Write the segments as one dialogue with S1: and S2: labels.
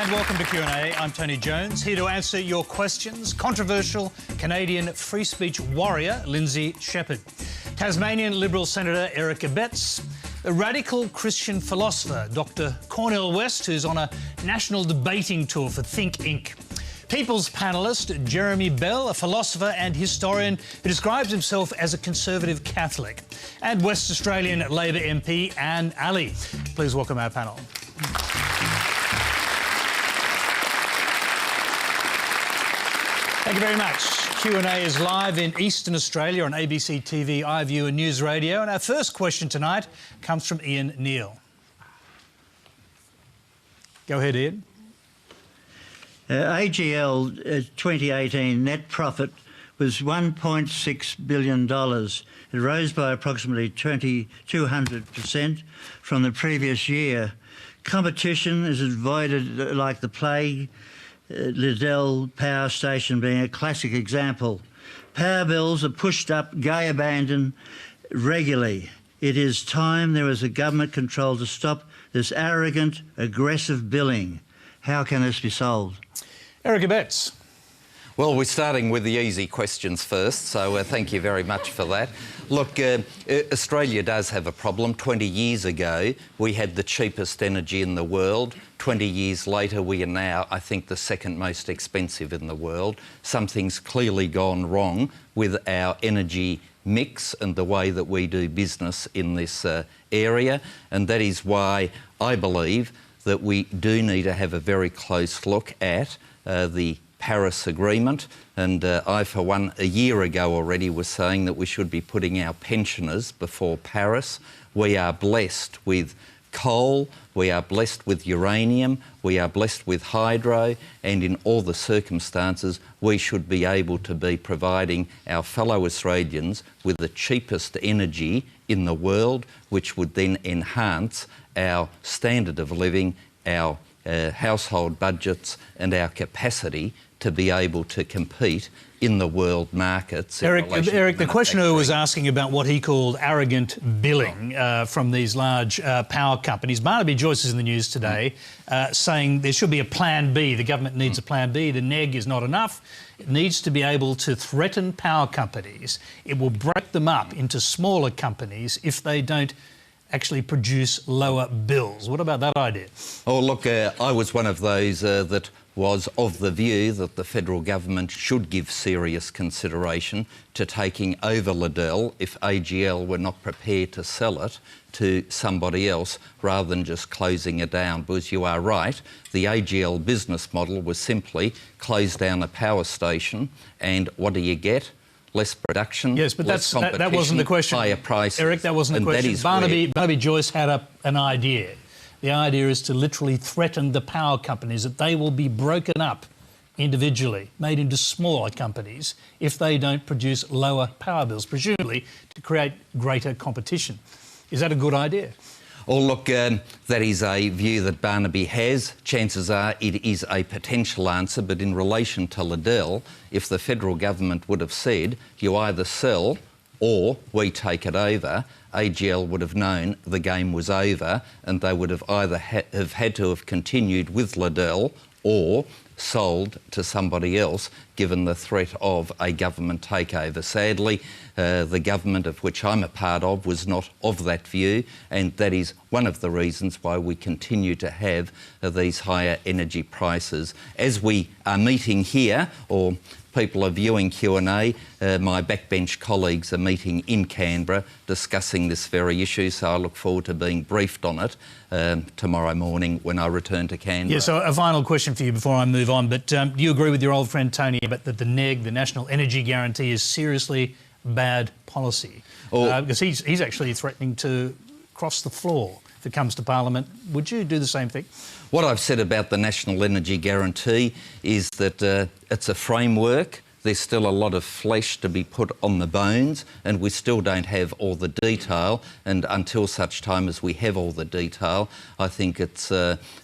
S1: And welcome to Q&A. I'm Tony Jones, here to answer your questions. Controversial Canadian free speech warrior, Lindsay Shepherd. Tasmanian Liberal Senator Eric Abetz. A radical Christian philosopher, Dr. Cornel West, who's on a national debating tour for Think Inc. People's panellist, Jeremy Bell, a philosopher and historian who describes himself as a conservative Catholic. And West Australian Labor MP, Anne Ali. Please welcome our panel. Thank you very much. Q&A is live in Eastern Australia on ABC TV, iView and News Radio. And our first question tonight comes from Ian Neal. Go ahead, Ian.
S2: AGL 2018 net profit was $1.6 billion. It rose by approximately 200% from the previous year. Competition is avoided like the plague, Liddell Power Station being a classic example. Power bills are pushed up, gay abandon regularly. It is time there is a government control to stop this arrogant, aggressive billing. How can this be solved?
S1: Eric Abetz.
S3: Well, we're starting with the easy questions first, so thank you very much for that. Look, Australia does have a problem. 20 years ago, we had the cheapest energy in the world. 20 years later, we are now, I think, the second most expensive in the world. Something's clearly gone wrong with our energy mix and the way that we do business in this area, and that is why I believe that we do need to have a very close look at the Paris Agreement, and I, for one, a year ago already was saying that we should be putting our pensioners before Paris. We are blessed with coal, we are blessed with uranium, we are blessed with hydro, and in all the circumstances we should be able to be providing our fellow Australians with the cheapest energy in the world, which would then enhance our standard of living, our household budgets and our capacity to be able to compete in the world markets.
S1: Eric, the questioner was asking about what he called arrogant billing from these large power companies. Barnaby Joyce is in the news today saying there should be a plan B. The government needs a plan B. The neg is not enough. It needs to be able to threaten power companies. It will break them up into smaller companies if they don't actually produce lower bills. What about that idea?
S3: Oh, look, I was one of those that was of the view that the federal government should give serious consideration to taking over Liddell if AGL were not prepared to sell it to somebody else rather than just closing it down. Because you are right, the AGL business model was simply close down a power station, and what do you get? Less production,
S1: yes, but
S3: less
S1: that wasn't the question.
S3: Higher prices.
S1: Eric, that wasn't the question. Barnaby Joyce had an idea. The idea is to literally threaten the power companies that they will be broken up individually, made into smaller companies, if they don't produce lower power bills, presumably to create greater competition. Is that a good idea?
S3: Oh, look, that is a view that Barnaby has. Chances are it is a potential answer, but in relation to Liddell, if the federal government would have said, you either sell or we take it over, AGL would have known the game was over and they would have either have had to have continued with Liddell or sold to somebody else, given the threat of a government takeover. Sadly, the government of which I'm a part of was not of that view, and that is one of the reasons why we continue to have these higher energy prices. As we are meeting here, or people are viewing Q&A, my backbench colleagues are meeting in Canberra discussing this very issue, so I look forward to being briefed on it tomorrow morning when I return to Canberra.
S1: Yeah, so a final question for you before I move on, but do you agree with your old friend Tony about that the NEG, the National Energy Guarantee, is seriously bad policy? Because he's actually threatening to cross the floor if it comes to Parliament. Would you do the same thing?
S3: What I've said about the National Energy Guarantee is that it's a framework. There's still a lot of flesh to be put on the bones, and we still don't have all the detail. And until such time as we have all the detail, I think it's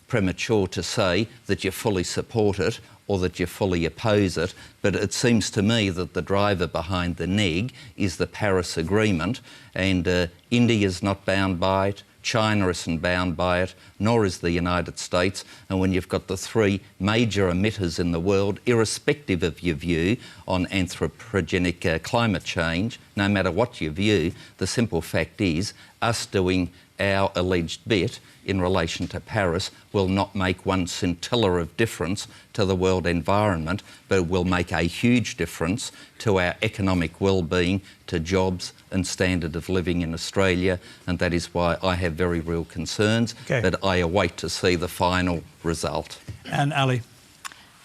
S3: premature to say that you fully support it or that you fully oppose it. But it seems to me that the driver behind the neg is the Paris Agreement, and India's not bound by it, China isn't bound by it, nor is the United States. And when you've got the three major emitters in the world, irrespective of your view on anthropogenic climate change, no matter what your view, the simple fact is us doing our alleged bit in relation to Paris will not make one scintilla of difference to the world environment, but it will make a huge difference to our economic well-being, to jobs and standard of living in Australia, and that is why I have very real concerns, but I await to see the final result.
S1: And Ali?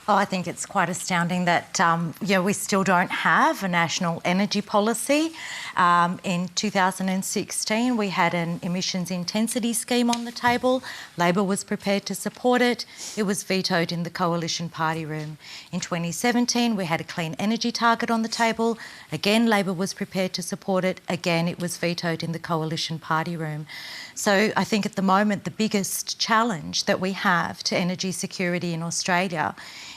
S4: Oh, I think it's quite astounding that we still don't have a national energy policy. In 2016, we had an emissions intensity scheme on the table. Labor was prepared to support it. It was vetoed in the coalition party room. In 2017, we had a clean energy target on the table. Again, Labor was prepared to support it. Again, it was vetoed in the coalition party room. So I think at the moment, the biggest challenge that we have to energy security in Australia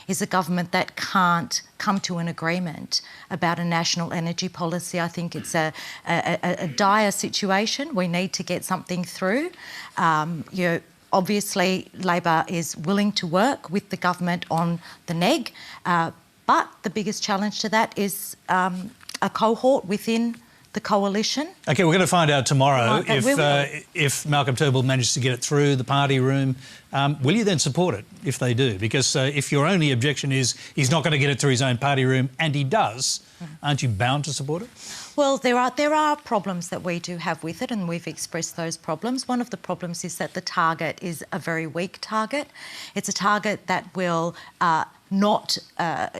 S4: is a government that can't come to an agreement about a national energy policy. I think it's a dire situation. We need to get something through. Obviously, Labor is willing to work with the government on the neg, but the biggest challenge to that is a cohort within the coalition.
S1: OK, we're going to find out tomorrow if Malcolm Turnbull manages to get it through the party room. Will you then support it if they do? Because if your only objection is he's not going to get it through his own party room, and he does, aren't you bound to support it?
S4: Well, there are problems that we do have with it, and we've expressed those problems. One of the problems is that the target is a very weak target. It's a target that will not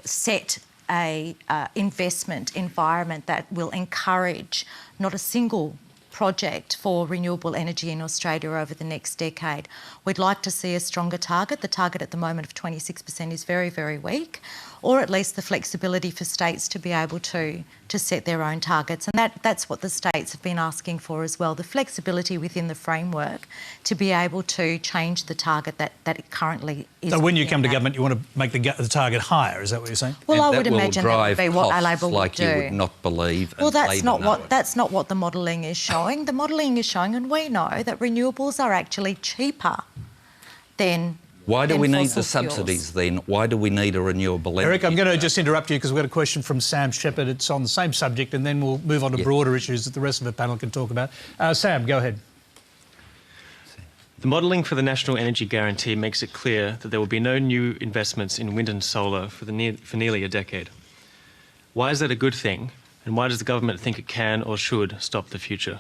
S4: set a investment environment that will encourage not a single project for renewable energy in Australia over the next decade. We'd like to see a stronger target. The target at the moment of 26% is very, very weak, or at least the flexibility for states to be able to set their own targets. And that's what the states have been asking for as well, the flexibility within the framework to be able to change the target that it currently is.
S1: So when you come to government, you want to make the target higher, is that what you're saying?
S4: Well, I would imagine that would be what Labor would do.
S3: You would not believe.
S4: Well, that's not what the modelling is showing. The modelling is showing, and we know that renewables are actually cheaper than
S3: Why do we need the
S4: fuels.
S3: subsidies then? Why do we need a renewable energy?
S1: Eric, I'm going to just interrupt you because we've got a question from Sam Shepherd. It's on the same subject, and then we'll move on to broader issues that the rest of the panel can talk about. Sam, go ahead.
S5: The modelling for the National Energy Guarantee makes it clear that there will be no new investments in wind and solar for nearly a decade. Why is that a good thing, and why does the government think it can or should stop the future?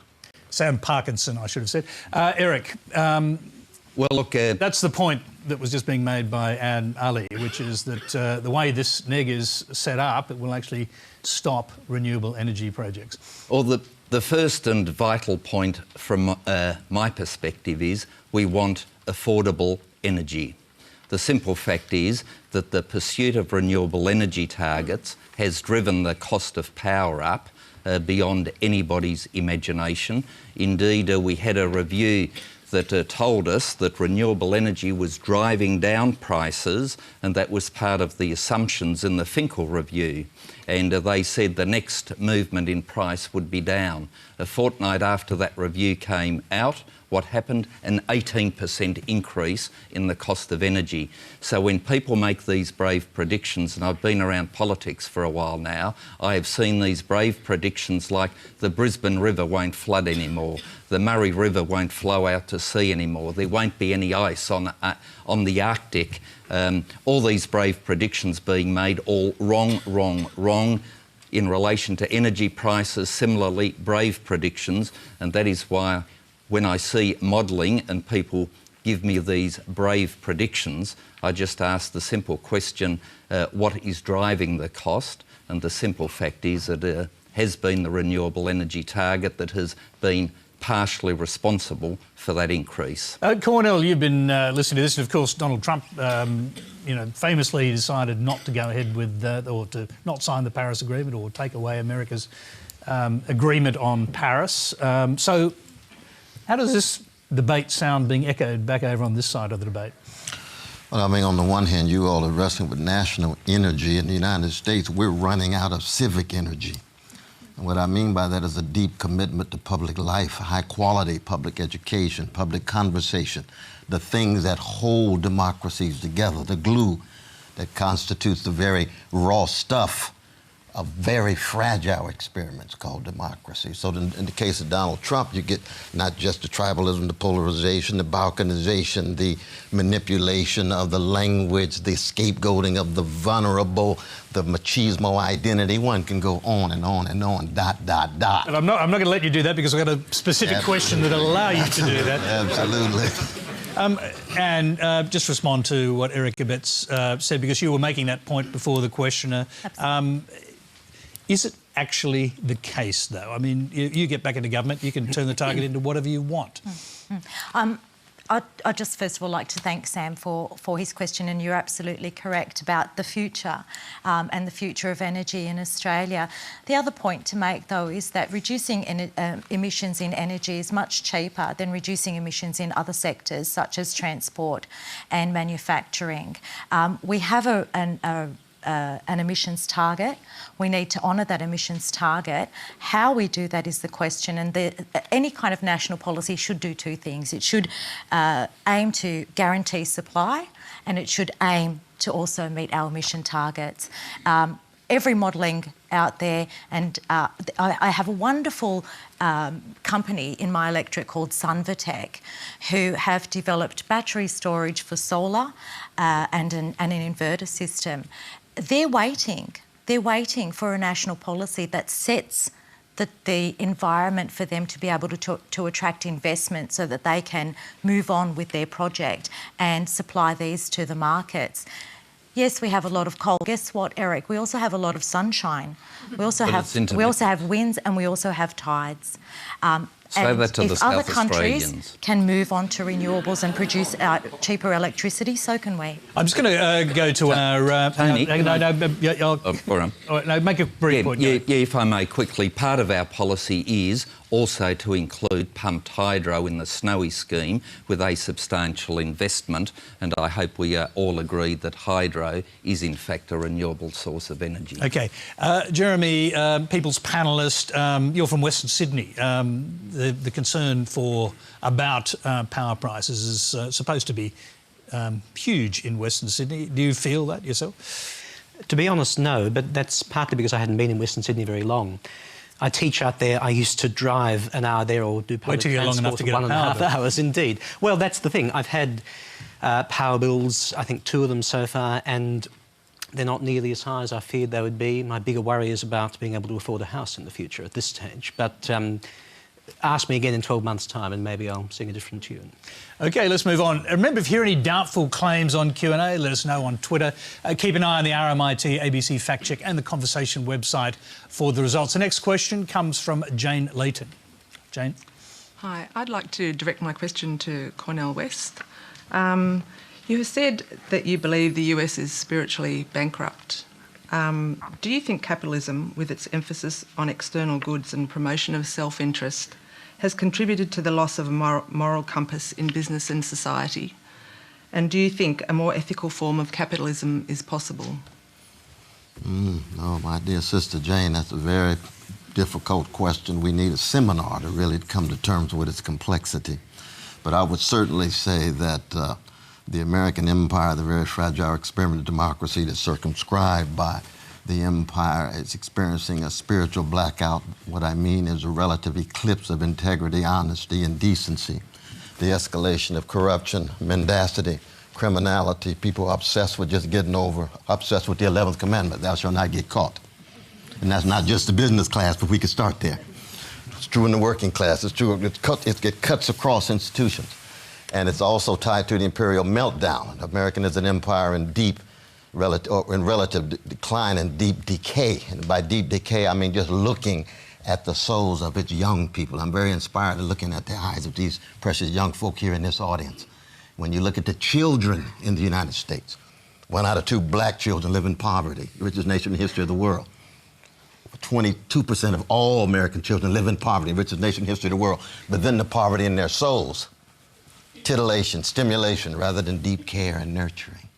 S1: Sam Parkinson, I should have said. Eric,
S3: well, look,
S1: that's the point that was just being made by Ali, which is that the way this neg is set up, it will actually stop renewable energy projects.
S3: Well, the first and vital point from my perspective is we want affordable energy. The simple fact is that the pursuit of renewable energy targets has driven the cost of power up beyond anybody's imagination. Indeed, we had a review that told us that renewable energy was driving down prices, and that was part of the assumptions in the Finkel review. And they said the next movement in price would be down. A fortnight after that review came out, what happened? An 18% increase in the cost of energy. So when people make these brave predictions, and I've been around politics for a while now, I have seen these brave predictions like the Brisbane River won't flood anymore, the Murray River won't flow out to sea anymore, there won't be any ice on the Arctic. All these brave predictions being made, all wrong, wrong, wrong. In relation to energy prices, similarly, brave predictions, and that is why when I see modelling and people give me these brave predictions, I just ask the simple question, what is driving the cost? And the simple fact is that it has been the renewable energy target that has been partially responsible for that increase.
S1: Cornel, you've been listening to this, and of course Donald Trump, famously decided not to go ahead with, or to not sign the Paris Agreement or take away America's agreement on Paris. So how does this debate sound being echoed back over on this side of the debate?
S6: Well, I mean, on the one hand, you all are wrestling with national energy. In the United States, we're running out of civic energy. And what I mean by that is a deep commitment to public life, high quality public education, public conversation, the things that hold democracies together, the glue that constitutes the very raw stuff of very fragile experiments called democracy. So in the case of Donald Trump, you get not just the tribalism, the polarization, the balkanization, the manipulation of the language, the scapegoating of the vulnerable, the machismo identity. One can go on and on and on, dot, dot, dot.
S1: And I'm not going to let you do that because I've got a specific question that'll allow you to do that.
S6: Absolutely.
S1: Just respond to what Eric Abetz said, because you were making that point before the questioner. Is it actually the case, though? I mean, you get back into government, you can turn the target into whatever you want.
S4: I'd just first of all like to thank Sam for his question, and you're absolutely correct about the future and the future of energy in Australia. The other point to make, though, is that reducing emissions in energy is much cheaper than reducing emissions in other sectors such as transport and manufacturing. We have an emissions target. We need to honour that emissions target. How we do that is the question, and any kind of national policy should do two things. It should aim to guarantee supply, and it should aim to also meet our emission targets. Every modelling out there, and I have a wonderful company in my electorate called Sunvatec, who have developed battery storage for solar and an inverter system. They're waiting for a national policy that sets the environment for them to be able to attract investment so that they can move on with their project and supply these to the markets. Yes, we have a lot of coal. Guess what, Eric? We also have a lot of sunshine. We also have winds, and we also have tides.
S3: Say that to the South
S4: If other countries
S3: Australians
S4: can move on to renewables and produce cheaper electricity, so can we.
S1: I'm just going to go to our...
S3: Tony,
S1: make a brief point.
S3: Yeah, if I may quickly, part of our policy is also to include pumped hydro in the Snowy scheme with a substantial investment, and I hope we all agree that hydro is in fact a renewable source of energy.
S1: OK. Jeremy, People's Panellist, you're from Western Sydney. The concern about power prices is supposed to be huge in Western Sydney. Do you feel that yourself?
S7: To be honest, no, but that's partly because I hadn't been in Western Sydney very long. I teach out there. I used to drive an hour there or do public transport
S1: long enough to get
S7: for 1.5 hours, indeed. Well, that's the thing. I've had power bills, I think 2 of them so far, and they're not nearly as high as I feared they would be. My bigger worry is about being able to afford a house in the future at this stage. But ask me again in 12 months' time and maybe I'll sing a different tune. OK, let's move on. Remember, if you hear any doubtful claims on Q&A, let us know on Twitter. Keep an eye on the RMIT ABC Fact Check and the Conversation website for the results. The next question comes from Jane Layton. Jane?
S8: Hi, I'd like to direct my question to Cornel West. You have said that you believe the US is spiritually bankrupt. Do you think capitalism, with its emphasis on external goods and promotion of self-interest, has contributed to the loss of a moral compass in business and society? And do you think a more ethical form of capitalism is possible?
S6: No, my dear sister Jane, that's a very difficult question. We need a seminar to really come to terms with its complexity. But I would certainly say that the American empire, the very fragile experiment of democracy that's circumscribed by the empire, is experiencing a spiritual blackout. What I mean is a relative eclipse of integrity, honesty, and decency. The escalation of corruption, mendacity, criminality, people obsessed with just getting over, obsessed with the 11th commandment, thou shalt not get caught. And that's not just the business class, but we could start there. It's true in the working class, it's true, it cuts across institutions. And it's also tied to the imperial meltdown. America is an empire in relative decline and deep decay. And by deep decay, I mean just looking at the souls of its young people. I'm very inspired looking at the eyes of these precious young folk here in this audience. When you look at the children in the United States, 1 out of 2 black children live in poverty, the richest nation in the history of the world. 22% of all American children live in poverty, the richest nation in the history of the world. But then the poverty in their souls. Titillation, stimulation, rather than deep care and nurturing.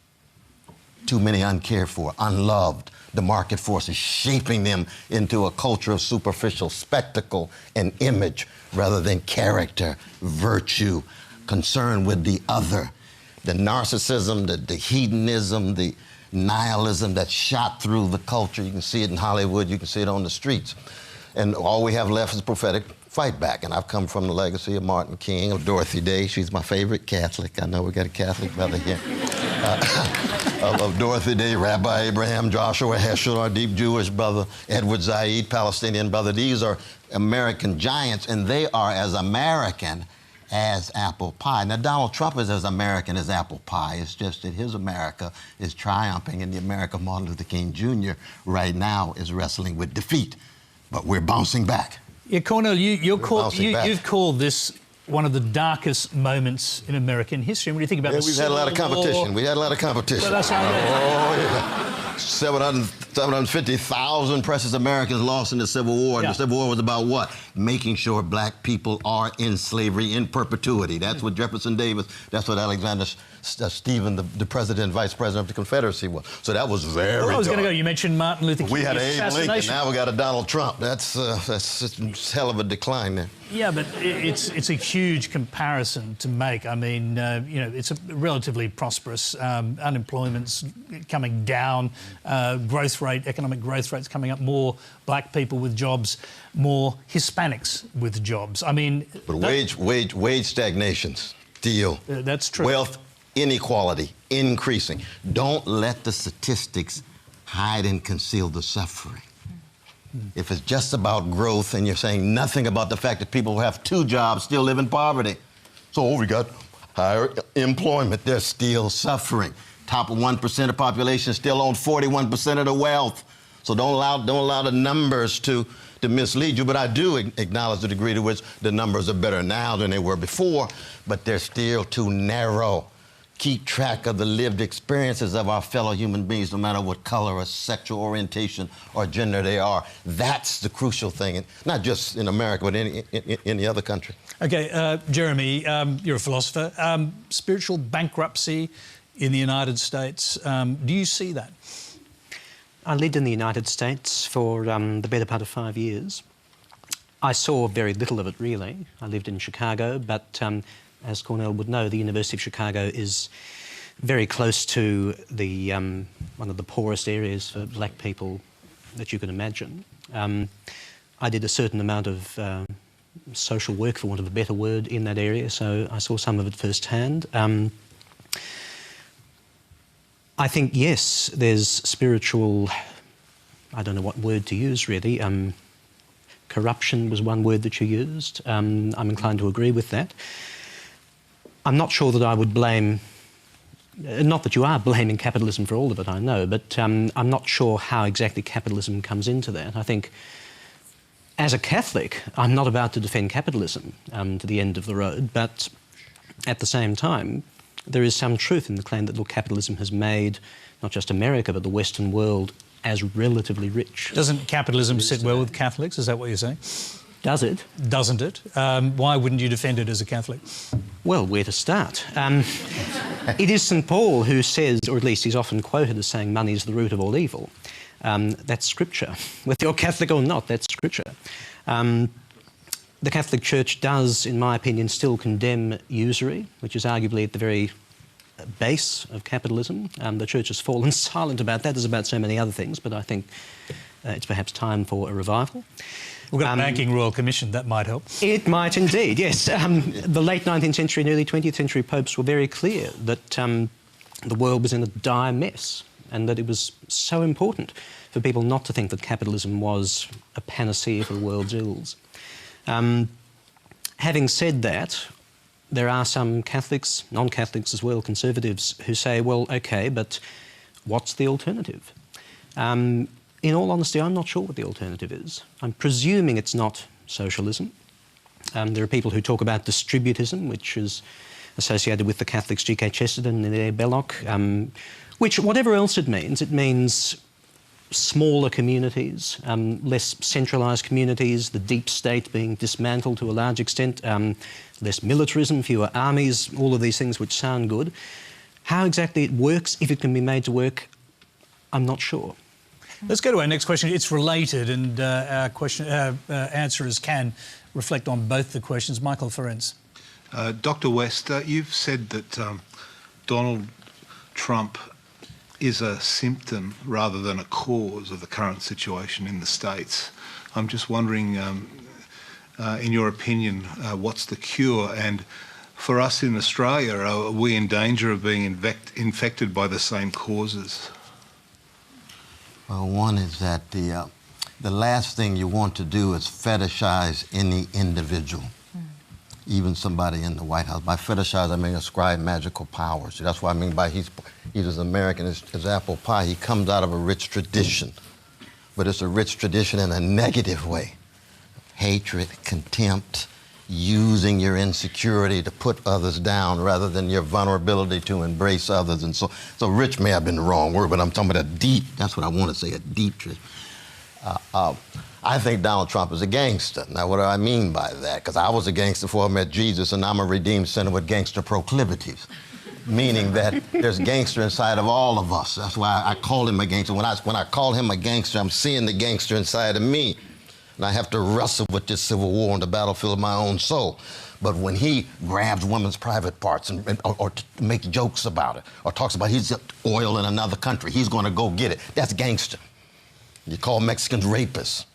S6: too many uncared for, unloved. The market forces shaping them into a culture of superficial spectacle and image rather than character, virtue, concern with the other. The narcissism, the hedonism, the nihilism that's shot through the culture. You can see it in Hollywood, you can see it on the streets. And all we have left is prophetic fight back. And I've come from the legacy of Martin King, of Dorothy Day. She's my favorite Catholic. I know we got a Catholic brother here. Of Dorothy Day, Rabbi Abraham Joshua Heschel, our deep Jewish brother, Edward Said, Palestinian brother. These are American giants, and they are as American as apple pie. Now, Donald Trump is as American as apple pie. It's just that his America is triumphing, and the America of Martin Luther King Jr. right now is wrestling with defeat. But we're bouncing back.
S1: Yeah, Cornel, you've called this one of the darkest moments in American history. What do you think about the
S6: We've had a lot of competition. We had a lot of competition.
S1: Well, that's how
S6: yeah. 750,000 precious Americans lost in the Civil War. Yeah. The Civil War was about what? Making sure black people are in slavery in perpetuity. That's what Jefferson Davis, that's what Alexander Stephen, the president, vice president of the Confederacy was. So that was very
S1: I was going to
S6: dark.
S1: go, you mentioned Martin Luther King.
S6: We had Abe Lincoln, now we got a Donald Trump. That's a hell of a decline there.
S1: Yeah, but it's a huge comparison to make. I mean, you know, it's a relatively prosperous, unemployment's coming down, economic growth rate's coming up, more black people with jobs, more Hispanics with jobs. I mean...
S6: But wage stagnation, still.
S1: That's true.
S6: Wealth inequality increasing. Don't let the statistics hide and conceal the suffering. If it's just about growth and you're saying nothing about the fact that people who have 2 jobs still live in poverty. So we got higher employment, they're still suffering. Top 1% of the population still own 41% of the wealth. So don't allow the numbers to mislead you. But I do acknowledge the degree to which the numbers are better now than they were before, but they're still too narrow. Keep track of the lived experiences of our fellow human beings, no matter what color or sexual orientation or gender they are. That's the crucial thing, and not just in America, but in any other country.
S1: OK, Jeremy, you're a philosopher. Spiritual bankruptcy in the United States, do you see that?
S7: I lived in the United States for the better part of 5 years. I saw very little of it, really. I lived in Chicago, but as Cornel would know, the University of Chicago is very close to the one of the poorest areas for black people that you can imagine. I did a certain amount of social work, for want of a better word, in that area, so I saw some of it firsthand. I think, yes, there's spiritual, I don't know what word to use, really. Corruption was one word that you used. I'm inclined to agree with that. I'm not sure that I would blame, not that you are blaming capitalism for all of it, I know, but I'm not sure how exactly capitalism comes into that. I think, as a Catholic, I'm not about to defend capitalism to the end of the road, but at the same time, there is some truth in the claim that, look, capitalism has made not just America, but the Western world as relatively rich.
S1: Doesn't capitalism sit well with Catholics? Is that what you're saying?
S7: Does it?
S1: Doesn't it? Why wouldn't you defend it as a Catholic?
S7: Well, where to start? It is St Paul who says, or at least he's often quoted as saying, money is the root of all evil. That's scripture. Whether you're Catholic or not, that's scripture. The Catholic Church does, in my opinion, still condemn usury, which is arguably at the very base of capitalism. The Church has fallen silent about that, as about so many other things, but I think it's perhaps time for a revival.
S1: We've got a banking royal commission, that might help.
S7: It might indeed, yes. The late 19th century and early 20th century popes were very clear that the world was in a dire mess and that it was so important for people not to think that capitalism was a panacea for the world's ills. Having said that, there are some Catholics, non-Catholics as well, conservatives, who say, well, OK, but what's the alternative? In all honesty, I'm not sure what the alternative is. I'm presuming it's not socialism. There are people who talk about distributism, which is associated with the Catholics G.K. Chesterton and Adair Belloc, which, whatever else it means smaller communities, less centralised communities, the deep state being dismantled to a large extent, less militarism, fewer armies, all of these things which sound good. How exactly it works, if it can be made to work, I'm not sure.
S1: Let's go to our next question. It's related, and our answerers can reflect on both the questions. Michael Ferenc.
S9: Dr. West, you've said that Donald Trump is a symptom rather than a cause of the current situation in the States. I'm just wondering, in your opinion, what's the cure? And for us in Australia, are we in danger of being infected by the same causes?
S6: Well, one is that the last thing you want to do is fetishize any individual, even somebody in the White House. By fetishize, I mean ascribe magical powers. That's what I mean by he's as American as apple pie. He comes out of a rich tradition, but it's a rich tradition in a negative way. Hatred, contempt, using your insecurity to put others down rather than your vulnerability to embrace others. And so rich may have been the wrong word, but I'm talking about a deep, that's what I want to say, a deep tradition. I think Donald Trump is a gangster. Now, what do I mean by that? Because I was a gangster before I met Jesus, and I'm a redeemed sinner with gangster proclivities, meaning that there's gangster inside of all of us. That's why I call him a gangster. When I call him a gangster, I'm seeing the gangster inside of me. And I have to wrestle with this civil war on the battlefield of my own soul. But when he grabs women's private parts or makes jokes about it, or talks about his oil in another country, he's going to go get it. That's gangster. You call Mexicans rapists.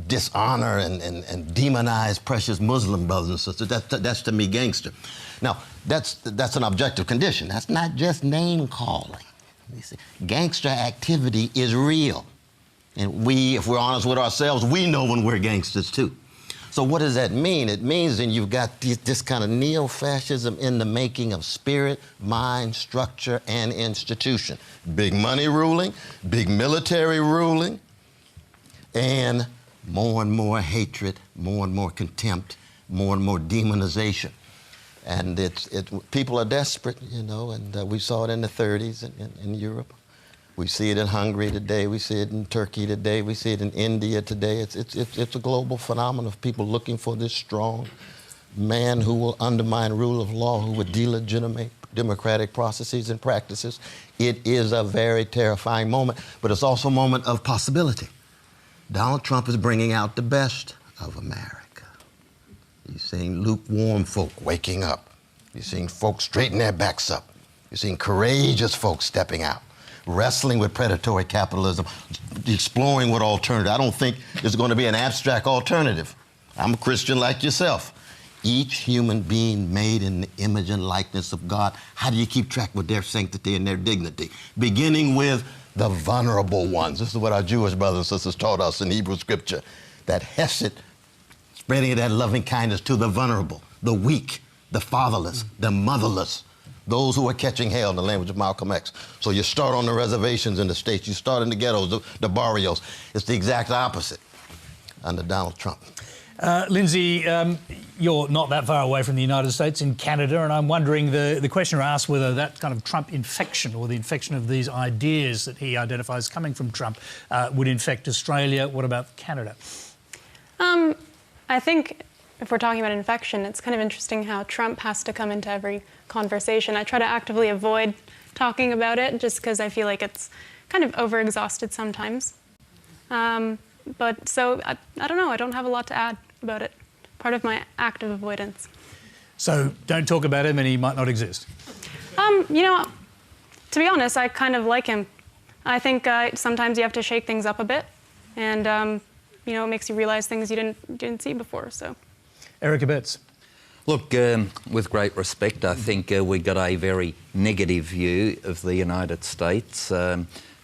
S6: Dishonor and demonize precious Muslim brothers and sisters. That's to me gangster. Now, that's an objective condition. That's not just name calling. Gangster activity is real. And we, if we're honest with ourselves, we know when we're gangsters too. So what does that mean? It means then you've got this kind of neo-fascism in the making of spirit, mind, structure, and institution. Big money ruling, big military ruling, and more hatred, more and more contempt, more and more demonization. And people are desperate, and we saw it in the 30s in Europe. We see it in Hungary today. We see it in Turkey today. We see it in India today. It's a global phenomenon of people looking for this strong man who will undermine rule of law, who would delegitimate democratic processes and practices. It is a very terrifying moment, but it's also a moment of possibility. Donald Trump is bringing out the best of America. You're seeing lukewarm folk waking up. You're seeing folks straighten their backs up. You're seeing courageous folks stepping out, wrestling with predatory capitalism, exploring what alternative. I don't think there's going to be an abstract alternative. I'm a Christian like yourself. Each human being made in the image and likeness of God, how do you keep track with their sanctity and their dignity? Beginning with the vulnerable ones. This is what our Jewish brothers and sisters taught us in Hebrew scripture, that hesed, spreading that loving kindness to the vulnerable, the weak, the fatherless, the motherless, those who are catching hell in the language of Malcolm X. So you start on the reservations in the States, you start in the ghettos, the barrios. It's the exact opposite under Donald Trump.
S1: Lindsay, you're not that far away from the United States, in Canada, and I'm wondering, the questioner asked whether that kind of Trump infection, or the infection of these ideas that he identifies coming from Trump, would infect Australia. What about Canada?
S10: I think if we're talking about infection, it's kind of interesting how Trump has to come into every conversation. I try to actively avoid talking about it just because I feel like it's kind of overexhausted sometimes. But so, I don't know, I don't have a lot to add about it. Part of my active avoidance. So don't talk about him and he might not exist? To be honest, I kind of like him. I think sometimes you have to shake things up a bit, and it makes you realise things you didn't see before. So, Eric Abetz.
S3: Look, with great respect, I think we got a very negative view of the United States.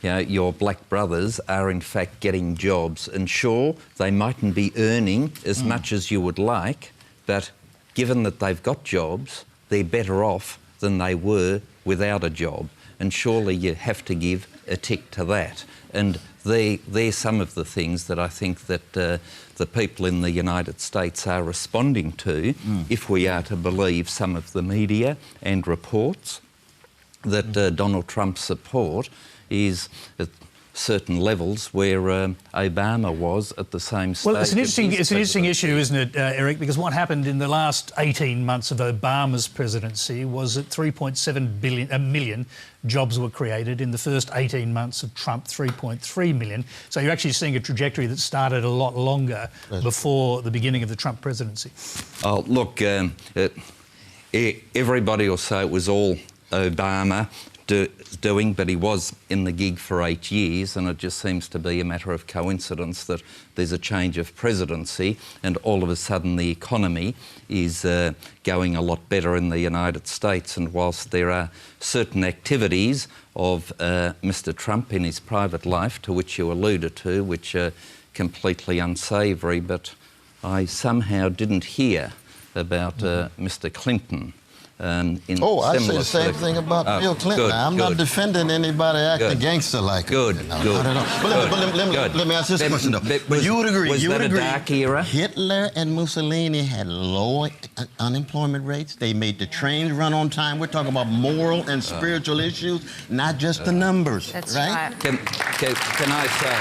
S3: Your black brothers are in fact getting jobs, and sure, they mightn't be earning as much as you would like, but given that they've got jobs, they're better off than they were without a job. And surely you have to give a tick to that. And they're some of the things that I think that the people in the United States are responding to, if we are to believe some of the media and reports, that Donald Trump's support is certain levels where Obama was at the same stage.
S1: Well, it's an interesting issue, isn't it, Eric? Because what happened in the last 18 months of Obama's presidency was that 3.7 million jobs were created. In the first 18 months of Trump, 3.3 million. So you're actually seeing a trajectory that started a lot longer before the beginning of the Trump presidency.
S3: Oh, look, everybody will say it was all Obama doing, but he was in the gig for 8 years, and it just seems to be a matter of coincidence that there's a change of presidency and all of a sudden the economy is going a lot better in the United States. And whilst there are certain activities of Mr. Trump in his private life, to which you alluded to, which are completely unsavoury, but I somehow didn't hear about Mr. Clinton.
S6: I say the same thing about Bill Clinton. I'm not defending anybody acting gangster like
S3: Good.
S6: Not at all. But let me ask this question though. But you would agree?
S3: Was that a dark era?
S6: Hitler and Mussolini had low unemployment rates. They made the trains run on time. We're talking about moral and spiritual issues, not just the numbers.
S4: That's right.
S3: Can I say?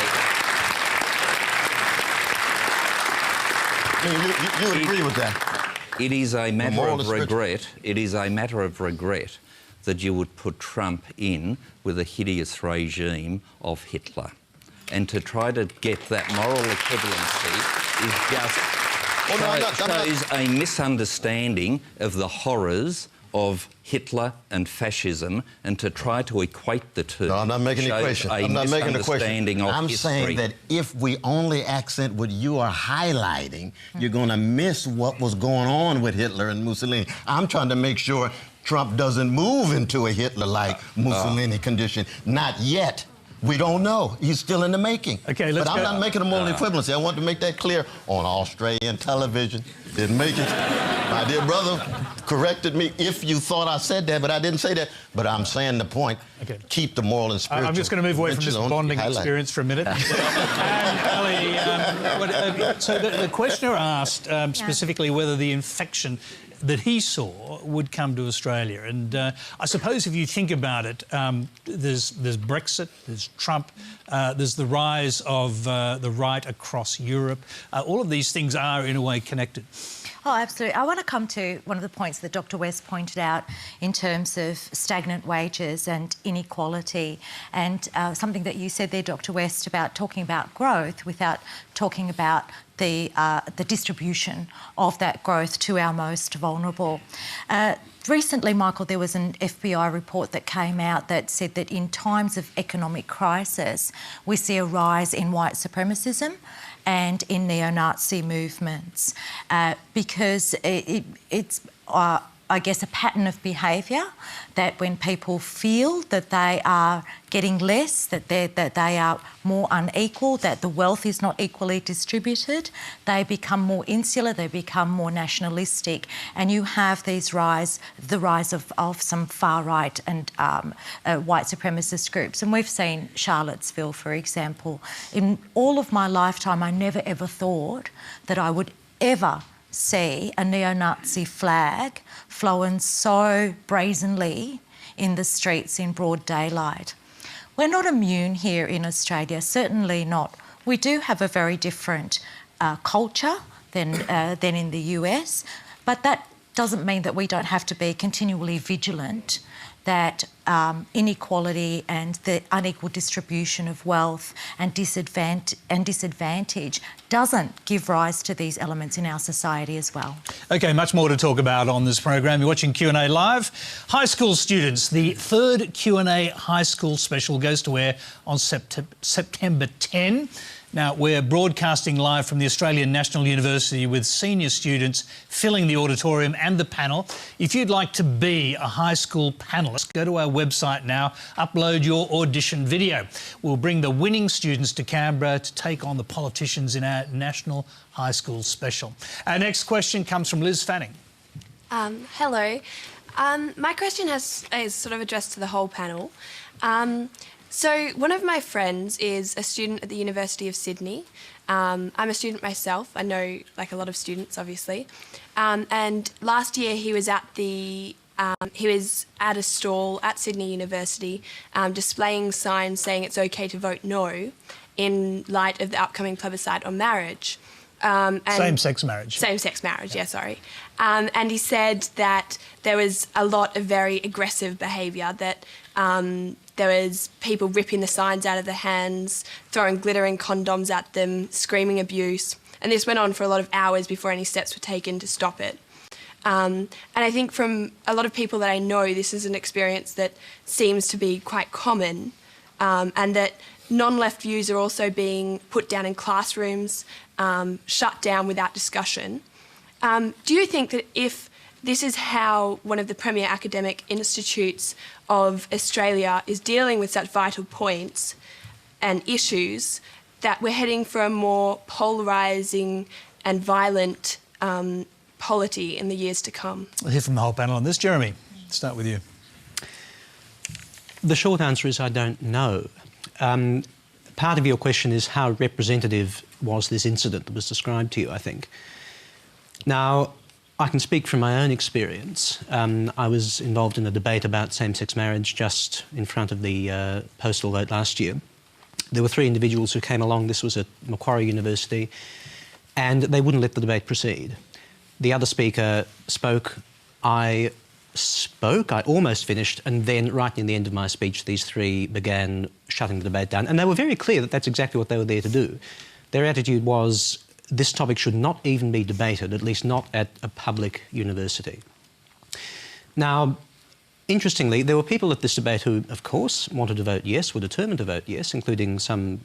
S6: You would agree with that?
S3: It is a matter of regret. It is a matter of regret that you would put Trump in with a hideous regime of Hitler, and to try to get that moral equivalency is just shows a misunderstanding of the horrors of Hitler and fascism, and to try to equate the two.
S6: No, I'm not making the equation. I'm not making the question. I'm saying that if we only accent what you are highlighting, you're going to miss what was going on with Hitler and Mussolini. I'm trying to make sure Trump doesn't move into a Hitler-like Mussolini condition. Not yet. We don't know. He's still in the making.
S1: Okay, let's
S6: But I'm not making a moral equivalency. I want to make that clear on Australian television. Didn't make it. My dear brother corrected me if you thought I said that, but I didn't say that. But I'm saying the point. Okay. Keep the moral and spiritual.
S1: I'm just going to move away from this bonding experience for a minute. So the questioner asked specifically whether the infection that he saw would come to Australia. And I suppose if you think about it, there's Brexit, there's Trump, there's the rise of the right across Europe. All of these things are, in a way, connected.
S4: Oh, absolutely. I want to come to one of the points that Dr. West pointed out in terms of stagnant wages and inequality, and something that you said there, Dr. West, about talking about growth without talking about the distribution of that growth to our most vulnerable. Recently, Michael, there was an FBI report that came out that said that in times of economic crisis, we see a rise in white supremacism and in neo-Nazi movements, because it's I guess, a pattern of behaviour that when people feel that they are getting less, that they are more unequal, that the wealth is not equally distributed, they become more insular, they become more nationalistic, and you have the rise of some far-right and white supremacist groups. And we've seen Charlottesville, for example. In all of my lifetime, I never ever thought that I would ever see a neo-Nazi flag flowing so brazenly in the streets in broad daylight. We're not immune here in Australia, certainly not. We do have a very different culture than in the US, but that doesn't mean that we don't have to be continually vigilant that inequality and the unequal distribution of wealth and disadvantage doesn't give rise to these elements in our society as well. OK, much more to talk about on this program. You're watching Q&A Live. High school students, the third Q&A high school special goes to air on September 10. Now, we're broadcasting live from the Australian National University with senior students filling the auditorium and the panel. If you'd like to be a high school panellist, go to our website now, upload your audition video. We'll bring the winning students to Canberra to take on the politicians in our National High School Special. Our next question comes from Liz Fanning.
S11: Hello. My question is sort of addressed to the whole panel. So one of my friends is a student at the University of Sydney. I'm a student myself. I know like a lot of students, obviously. And last year he was at the he was at a stall at Sydney University displaying signs saying it's okay to vote no in light of the upcoming plebiscite on marriage.
S1: Same-sex marriage.
S11: Same-sex marriage, yeah, sorry. And he said that there was a lot of very aggressive behaviour, that there was people ripping the signs out of their hands, throwing glittering condoms at them, screaming abuse. And this went on for a lot of hours before any steps were taken to stop it. And I think from a lot of people that I know, this is an experience that seems to be quite common, and that non-left views are also being put down in classrooms, shut down without discussion. Do you think that if this is how one of the premier academic institutes of Australia is dealing with such vital points and issues, that we're heading for a more polarising and violent polity in the years to come?
S1: We'll hear from the whole panel on this. Jeremy, start with you.
S7: The short answer is I don't know. Part of your question is how representative was this incident that was described to you, I think. Now, I can speak from my own experience. I was involved in a debate about same-sex marriage just in front of the postal vote last year. There were 3 individuals who came along. This was at Macquarie University, and they wouldn't let the debate proceed. The other speaker spoke. I almost finished, and then right near the end of my speech, these 3 began shutting the debate down. And they were very clear that that's exactly what they were there to do. Their attitude was, this topic should not even be debated, at least not at a public university. Now, interestingly, there were people at this debate who, of course, wanted to vote yes, were determined to vote yes, including some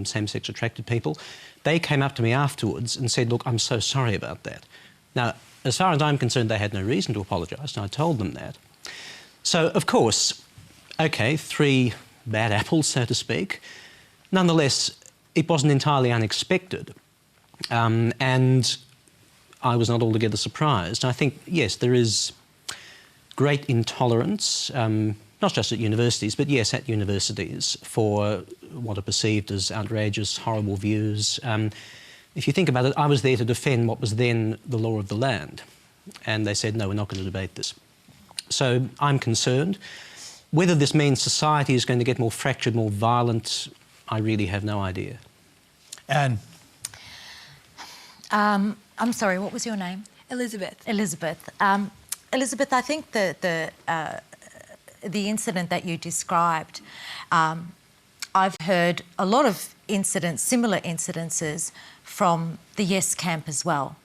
S7: same-sex attracted people. They came up to me afterwards and said, look, I'm so sorry about that. Now, as far as I'm concerned, they had no reason to apologise, and I told them that. So, of course, OK, 3 bad apples, so to speak. Nonetheless, it wasn't entirely unexpected, and I was not altogether surprised. I think, yes, there is great intolerance, not just at universities, but yes, at universities, for what are perceived as outrageous, horrible views. If you think about it, I was there to defend what was then the law of the land. And they said, no, we're not going to debate this. So I'm concerned. Whether this means society is going to get more fractured, more violent, I really have no idea.
S1: Anne?
S4: I'm sorry, what was your name?
S11: Elizabeth.
S4: Elizabeth. Elizabeth, I think the incident that you described, I've heard a lot of similar incidences from the Yes camp as well.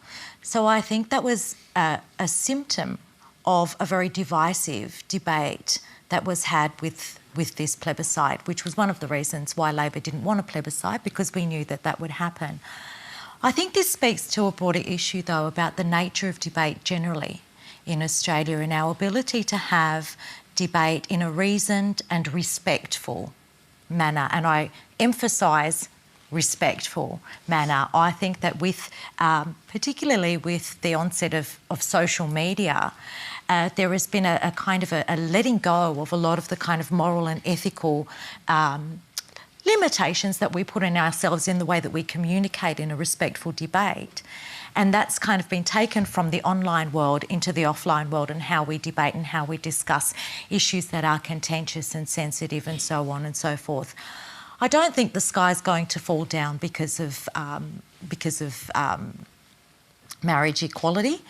S4: So I think that was a symptom of a very divisive debate that was had with this plebiscite, which was one of the reasons why Labor didn't want a plebiscite, because we knew that that would happen. I think this speaks to a broader issue, though, about the nature of debate generally in Australia and our ability to have debate in a reasoned and respectful manner. And I emphasise respectful manner. I think that with, particularly with the onset of social media, there has been a kind of a letting go of a lot of the kind of moral and ethical limitations that we put in ourselves in the way that we communicate in a respectful debate. And that's kind of been taken from the online world into the offline world, and how we debate and how we discuss issues that are contentious and sensitive and so on and so forth. I don't think the sky's going to fall down because of marriage equality.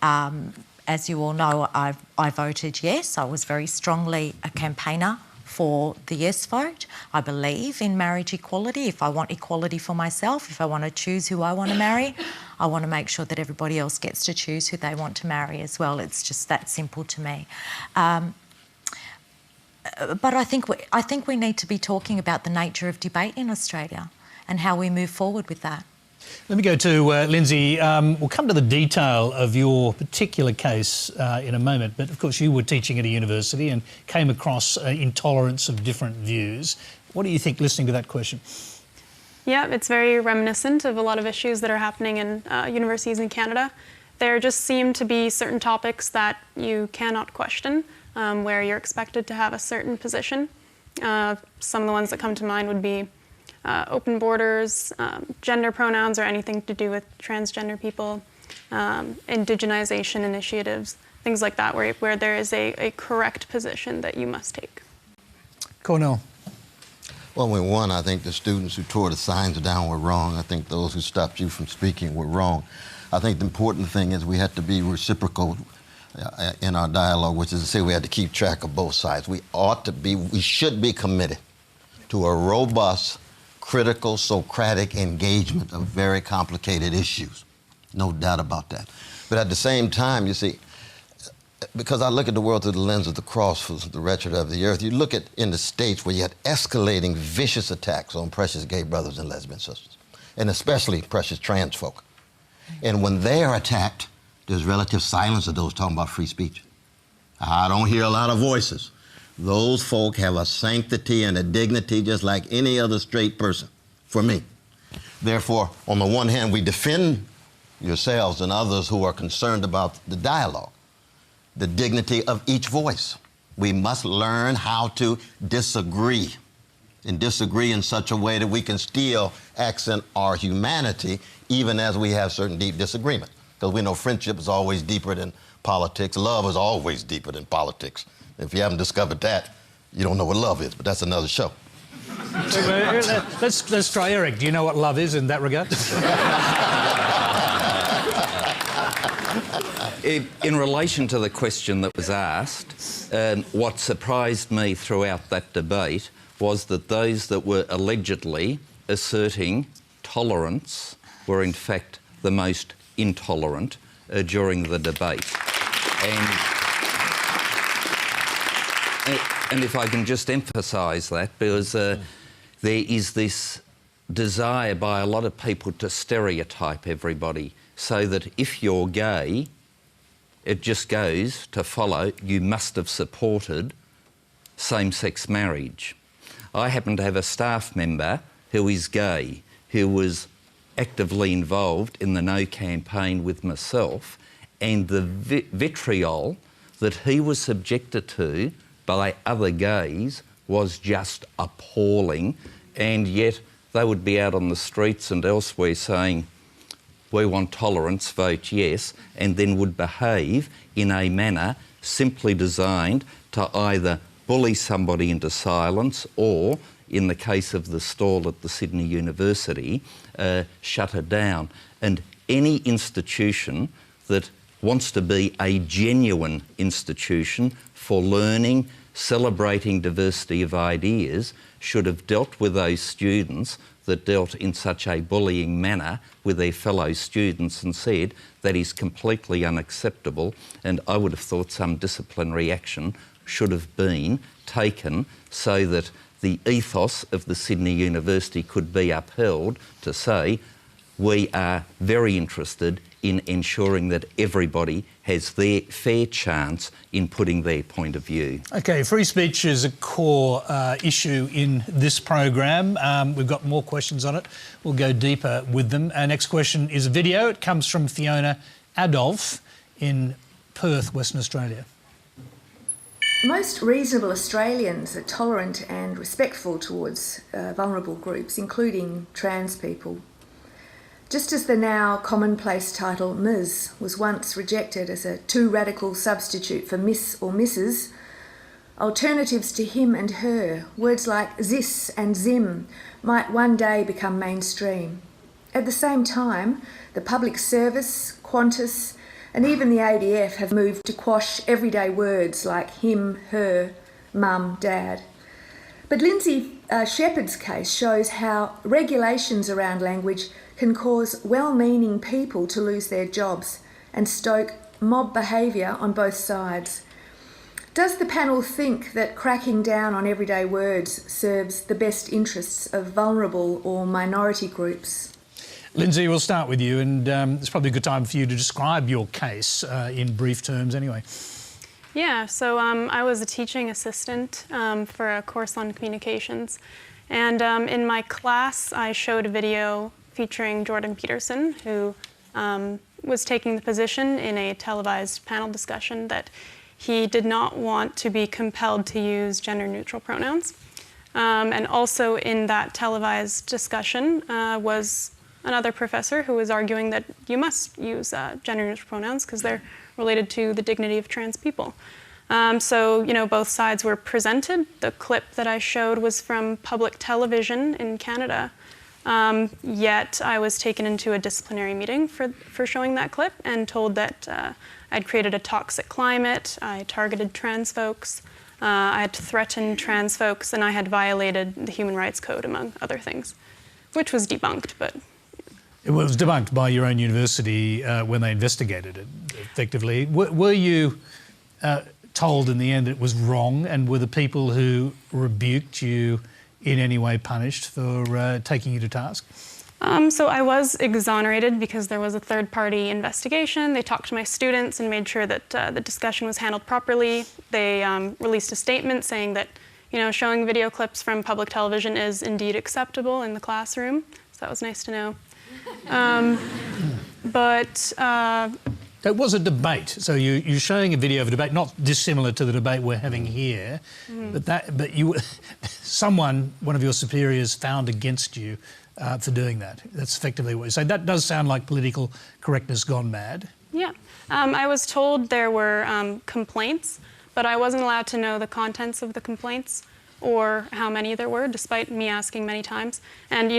S4: As you all know, I voted yes. I was very strongly a campaigner for the yes vote. I believe in marriage equality. If I want equality for myself, if I want to choose who I want to marry, I want to make sure that everybody else gets to choose who they want to marry as well. It's just that simple to me. But I think we need to be talking about the nature of debate in Australia and how we move forward with that.
S1: Let me go to Lindsay. We'll come to the detail of your particular case in a moment, but of course you were teaching at a university and came across intolerance of different views. What do you think, listening to that question?
S10: Yeah, it's very reminiscent of a lot of issues that are happening in universities in Canada. There just seem to be certain topics that you cannot question, where you're expected to have a certain position. Some of the ones that come to mind would be open borders, gender pronouns or anything to do with transgender people, indigenization initiatives, things like that, where there is a correct position that you must take.
S1: Cornel.
S6: Well, one, I think the students who tore the signs down were wrong. I think those who stopped you from speaking were wrong. I think the important thing is we had to be reciprocal in our dialogue, which is to say we had to keep track of both sides. We should be committed to a robust, critical, Socratic engagement of very complicated issues. No doubt about that. But at the same time, you see, because I look at the world through the lens of the cross for the wretched of the earth, you look at in the States where you had escalating vicious attacks on precious gay brothers and lesbian sisters, and especially precious trans folk. And when they are attacked, there's relative silence of those talking about free speech. I don't hear a lot of voices. Those folk have a sanctity and a dignity just like any other straight person, for me. Therefore, on the one hand, we defend yourselves and others who are concerned about the dialogue, the dignity of each voice. We must learn how to disagree, and disagree in such a way that we can still accent our humanity even as we have certain deep disagreement. Because we know friendship is always deeper than politics. Love is always deeper than politics. If you haven't discovered that, you don't know what love is, but that's another show.
S1: Let's try Eric. Do you know what love is in that regard?
S3: In relation to the question that was asked, what surprised me throughout that debate was that those that were allegedly asserting tolerance were in fact the most intolerant during the debate. And if I can just emphasise that, because there is this desire by a lot of people to stereotype everybody, so that if you're gay, it just goes to follow you must have supported same-sex marriage. I happen to have a staff member who is gay, who was actively involved in the No campaign with myself, and the vitriol that he was subjected to by other gays was just appalling, and yet they would be out on the streets and elsewhere saying, we want tolerance, vote yes, and then would behave in a manner simply designed to either bully somebody into silence or, in the case of the stall at the Sydney University, shut it down. And any institution that wants to be a genuine institution for learning, celebrating diversity of ideas, should have dealt with those students that dealt in such a bullying manner with their fellow students and said that is completely unacceptable, and I would have thought some disciplinary action should have been taken so that the ethos of the Sydney University could be upheld to say we are very interested in ensuring that everybody has their fair chance in putting their point of view. OK, free speech is a core issue in this program. We've got more questions on it. We'll go deeper with them. Our next question is a video. It comes from Fiona Adolph in Perth, Western Australia.
S12: Most reasonable Australians are tolerant and respectful towards vulnerable groups, including trans people. Just as the now commonplace title Ms was once rejected as a too radical substitute for Miss or Mrs, alternatives to him and her, words like zis and zim, might one day become mainstream. At the same time, the public service, Qantas, and even the ADF have moved to quash everyday words like him, her, mum, dad. But Lindsay Shepherd's case shows how regulations around language can cause well-meaning people to lose their jobs and stoke mob behaviour on both sides. Does the panel think that cracking down on everyday words serves the best interests of vulnerable or minority groups?
S1: Lindsay, we'll start with you, and it's probably a good time for you to describe your case in brief terms anyway.
S10: Yeah, so I was a teaching assistant for a course on communications, and in my class I showed a video featuring Jordan Peterson, who was taking the position in a televised panel discussion that he did not want to be compelled to use gender-neutral pronouns. And also in that televised discussion was another professor who was arguing that you must use gender-neutral pronouns because they're related to the dignity of trans people. So, both sides were presented. The clip that I showed was from public television in Canada. Yet I was taken into a disciplinary meeting for showing that clip and told that I'd created a toxic climate, I targeted trans folks, I had threatened trans folks, and I had violated the Human Rights Code, among other things, which was debunked, but...
S1: It was debunked by your own university when they investigated it, effectively. Were you told in the end it was wrong, and were the people who rebuked you in any way punished for taking you to task?
S10: So I was exonerated because there was a third-party investigation. They talked to my students and made sure that the discussion was handled properly. They released a statement saying that, showing video clips from public television is indeed acceptable in the classroom. So that was nice to know. It
S1: was a debate. So you're showing a video of a debate, not dissimilar to the debate we're having here, but one of your superiors found against you for doing that. That's effectively what you say. That does sound like political correctness gone mad.
S10: Yeah. I was told there were complaints, but I wasn't allowed to know the contents of the complaints or how many there were, despite me asking many times. And,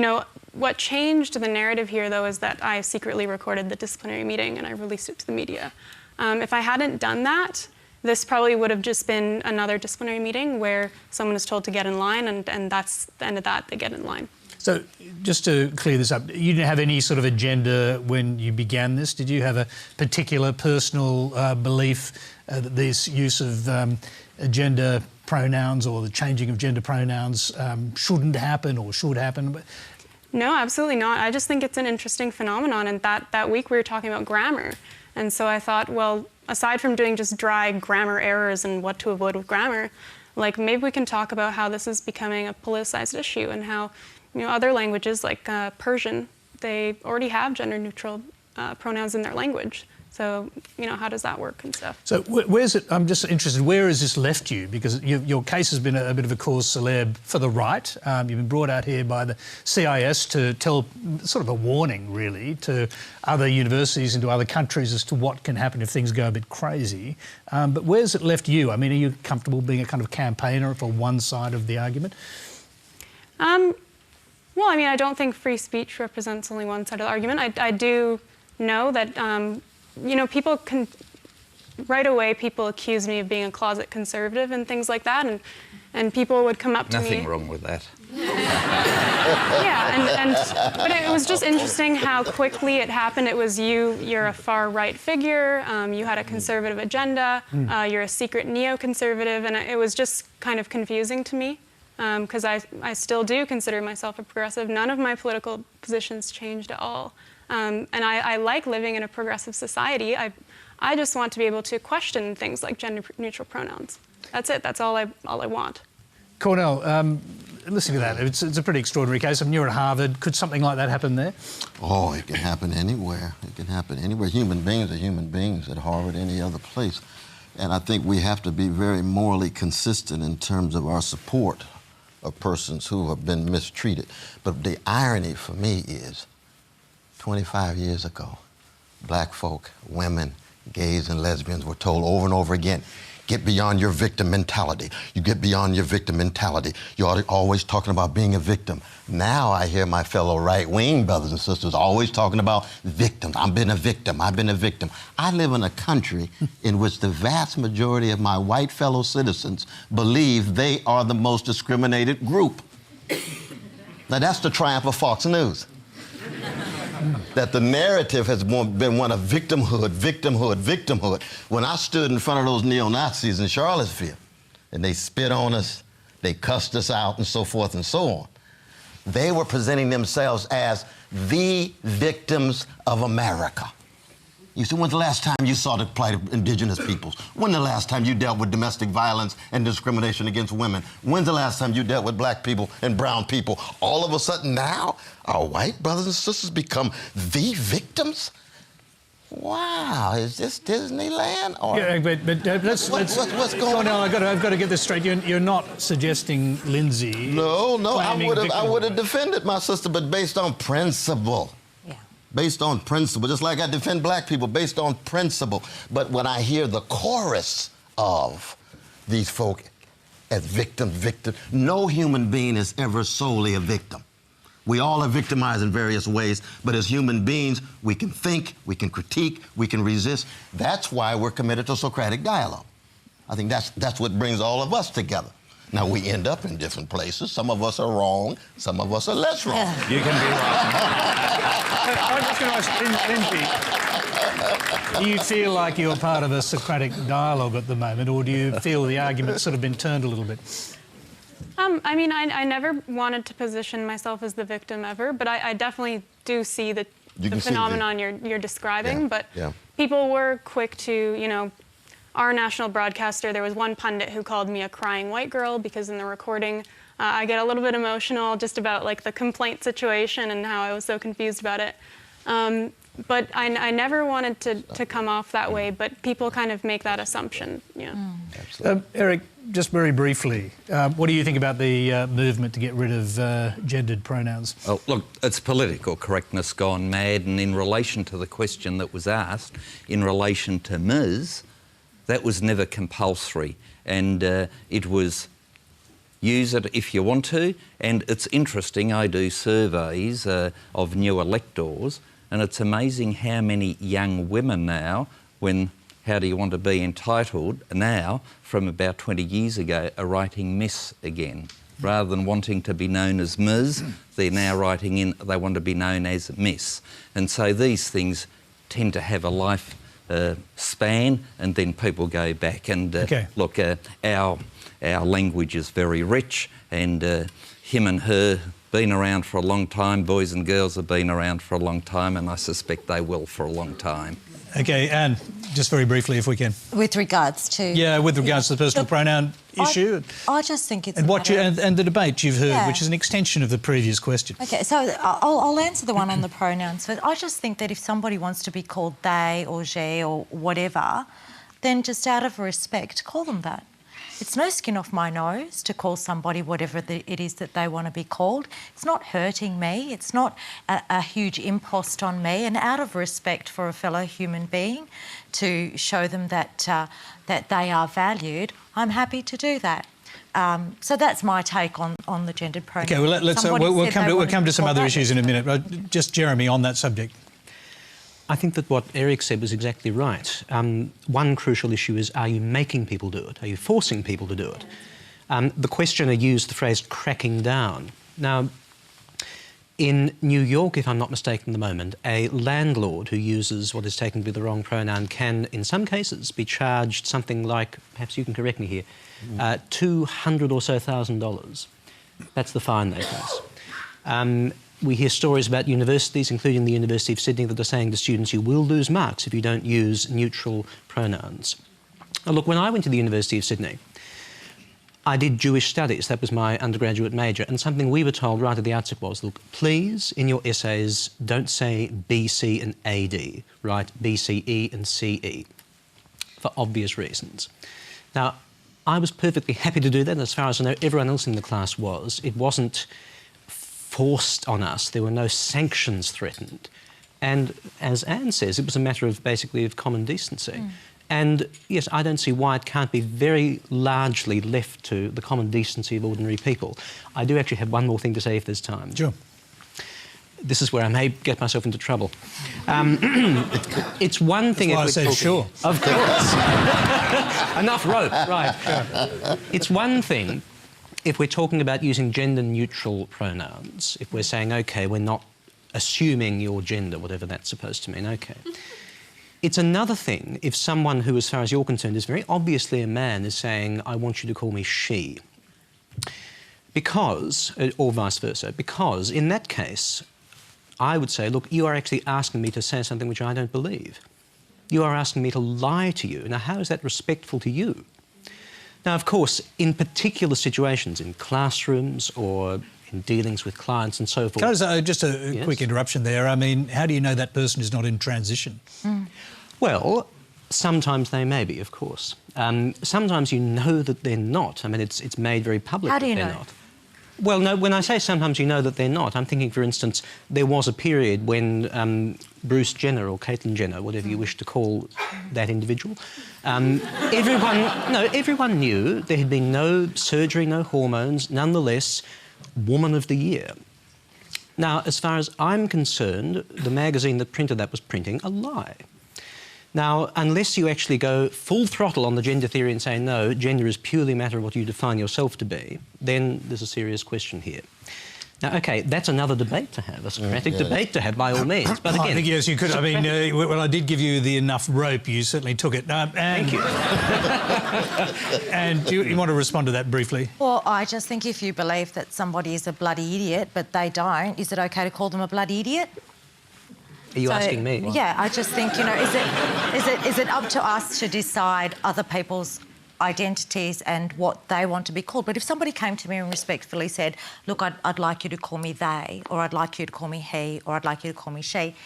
S10: what changed the narrative here, though, is that I secretly recorded the disciplinary meeting and I released it to the media. If I hadn't done that, this probably would have just been another disciplinary meeting where someone is told to get in line, and that's the end of that, they get in line.
S1: So just to clear this up, you didn't have any sort of agenda when you began this? Did you have a particular personal belief that this use of gender pronouns or the changing of gender pronouns shouldn't happen or should happen?
S10: No, absolutely not. I just think it's an interesting phenomenon, and that week we were talking about grammar. And so I thought, well, aside from doing just dry grammar errors and what to avoid with grammar, maybe we can talk about how this is becoming a politicized issue and how other languages like Persian, they already have gender-neutral pronouns in their language. So, how does that work and stuff? So
S1: where's it, I'm just interested, where has this left you? Because your case has been a bit of a cause célèbre for the right. You've been brought out here by the CIS to tell sort of a warning, really, to other universities and to other countries as to what can happen if things go a bit crazy. But where's it left you? I mean, are you comfortable being a kind of campaigner for one side of the argument?
S10: Well, I don't think free speech represents only one side of the argument. I do know that, people can... Right away, people accuse me of being a closet conservative and things like that, and people would come up to me...
S3: Nothing wrong with that.
S10: Yeah, but it was just interesting how quickly it happened. It was you're a far-right figure, you had a conservative agenda, you're a secret neoconservative, and it was just kind of confusing to me. Because I still do consider myself a progressive. None of my political positions changed at all. And I like living in a progressive society. I just want to be able to question things like gender-neutral pronouns. That's it. That's all I want.
S1: Cornel, listening to that, it's a pretty extraordinary case. You're at Harvard. Could something like that happen there?
S6: Oh, it can happen anywhere. It can happen anywhere. Human beings are human beings at Harvard, any other place. And I think we have to be very morally consistent in terms of our support of persons who have been mistreated. But the irony for me is 25 years ago, black folk, women, gays and lesbians were told over and over again, get beyond your victim mentality. You get beyond your victim mentality. You're always talking about being a victim. Now I hear my fellow right-wing brothers and sisters always talking about victims. I've been a victim. I've been a victim. I live in a country in which the vast majority of my white fellow citizens believe they are the most discriminated group. Now that's the triumph of Fox News. That the narrative has been one of victimhood, victimhood, victimhood. When I stood in front of those neo-Nazis in Charlottesville, and they spit on us, they cussed us out, and so forth and so on, they were presenting themselves as the victims of America. You see, when's the last time you saw the plight of indigenous peoples? When's the last time you dealt with domestic violence and discrimination against women? When's the last time you dealt with black people and brown people? All of a sudden now, our white brothers and sisters become the victims? Wow, is this Disneyland? Or
S1: yeah, but what's going on? I've got to get this straight. You're not suggesting Lindsay.
S6: No, I would have defended my sister, but based on principle. based on principle, just like I defend black people based on principle. But when I hear the chorus of these folk as victim, no human being is ever solely a victim. We all are victimized in various ways, but as human beings, we can think, we can critique, we can resist. That's why we're committed to Socratic dialogue. I think that's what brings all of us together. Now, we end up in different places. Some of us are wrong, some of us are less wrong.
S1: You can be wrong. I'm just going to ask Lindsay, do you feel like you're part of a Socratic dialogue at the moment, or do you feel the argument's sort of been turned a little bit?
S10: I mean, I never wanted to position myself as the victim ever, but I definitely do see the phenomenon you're describing.
S6: Yeah,
S10: but
S6: yeah.
S10: people were quick to, you know, our national broadcaster, there was one pundit who called me a crying white girl because in the recording I get a little bit emotional just about like the complaint situation and how I was so confused about it. But I never wanted to come off that way, but people kind of make that assumption. Yeah.
S6: Absolutely.
S1: Eric, just very briefly, what do you think about the movement to get rid of gendered pronouns?
S3: Oh, look, it's political correctness gone mad, and in relation to the question that was asked, in relation to Ms., that was never compulsory, and it was use it if you want to. And it's interesting, I do surveys of new electors, and it's amazing how many young women now, when how do you want to be entitled, now, from about 20 years ago, are writing Miss again. Rather than wanting to be known as Ms, they're now writing in, they want to be known as Miss. And so these things tend to have a life span, and then people go back. And look, our language is very rich, and him and her been around for a long time. Boys and girls have been around for a long time, and I suspect they will for a long time.
S1: Okay, Anne, just very briefly, if we can.
S4: With regards to...
S1: Yeah, with regards to the personal pronoun issue.
S4: I just think it's...
S1: And and the debate you've heard, which is an extension of the previous question.
S4: Okay, so I'll answer the one on the pronouns. But I just think that if somebody wants to be called they or je or whatever, then just out of respect, call them that. It's no skin off my nose to call somebody whatever it is that they want to be called. It's not hurting me. It's not a huge impost on me. And out of respect for a fellow human being, to show them that that they are valued, I'm happy to do that. So that's my take on the gendered pronoun.
S1: Okay, well, we'll come to some other issues in a minute. Just Jeremy on that subject.
S7: I think that what Eric said was exactly right. One crucial issue is, are you making people do it? Are you forcing people to do it? The questioner used the phrase cracking down. Now, in New York, if I'm not mistaken at the moment, a landlord who uses what is taken to be the wrong pronoun can, in some cases, be charged something like, perhaps you can correct me here, $200,000 or so. That's the fine they face. We hear stories about universities, including the University of Sydney, that are saying to students, you will lose marks if you don't use neutral pronouns. Now, look, when I went to the University of Sydney, I did Jewish studies. That was my undergraduate major. And something we were told right at the outset was, look, please, in your essays, don't say BC and AD. Write BCE and CE, for obvious reasons. Now, I was perfectly happy to do that. As far as I know, everyone else in the class was. It wasn't forced on us. There were no sanctions threatened. And as Anne says, it was a matter of basically of common decency. And yes, I don't see why it can't be very largely left to the common decency of ordinary people. I do actually have one more thing to say if there's time.
S1: Sure.
S7: This is where I may get myself into trouble. It's one thing...
S1: That's why I say sure.
S7: Of course. Enough rope, right. Sure. It's one thing if we're talking about using gender-neutral pronouns, if we're saying, OK, we're not assuming your gender, whatever that's supposed to mean, OK. It's another thing if someone who, as far as you're concerned, is very obviously a man, is saying, I want you to call me she. Because, or vice versa, because in that case, I would say, look, you are actually asking me to say something which I don't believe. You are asking me to lie to you. Now, how is that respectful to you? Now, of course, in particular situations, in classrooms or in dealings with clients and so forth...
S1: Can I just, just a quick interruption there? I mean, how do you know that person is not in transition?
S7: Well, sometimes they may be, of course. Sometimes you know that they're not. I mean, it's made very public
S4: How do you
S7: that they're
S4: know?
S7: not. Well, no, when I say sometimes you know that they're not, I'm thinking, for instance, there was a period when Bruce Jenner or Caitlyn Jenner, whatever you wish to call that individual, everyone knew there had been no surgery, no hormones, nonetheless, Woman of the Year. Now, as far as I'm concerned, the magazine that printed that was printing a lie. Now, unless you actually go full throttle on the gender theory and say, no, gender is purely a matter of what you define yourself to be, then there's a serious question here. Now, OK, that's another debate to have, a Socratic debate to have, by all means. But again,
S1: I think, yes, you could. I mean, when I did give you the enough rope, you certainly took it.
S7: Thank you.
S1: And do you want to respond to that briefly?
S4: Well, I just think if you believe that somebody is a bloody idiot, but they don't, is it OK to call them a bloody idiot?
S7: Are you asking me?
S4: Yeah, I just think, you know, is it up to us to decide other people's identities and what they want to be called? But if somebody came to me and respectfully said, look, I'd like you to call me they, or I'd like you to call me he, or I'd like you to call me she,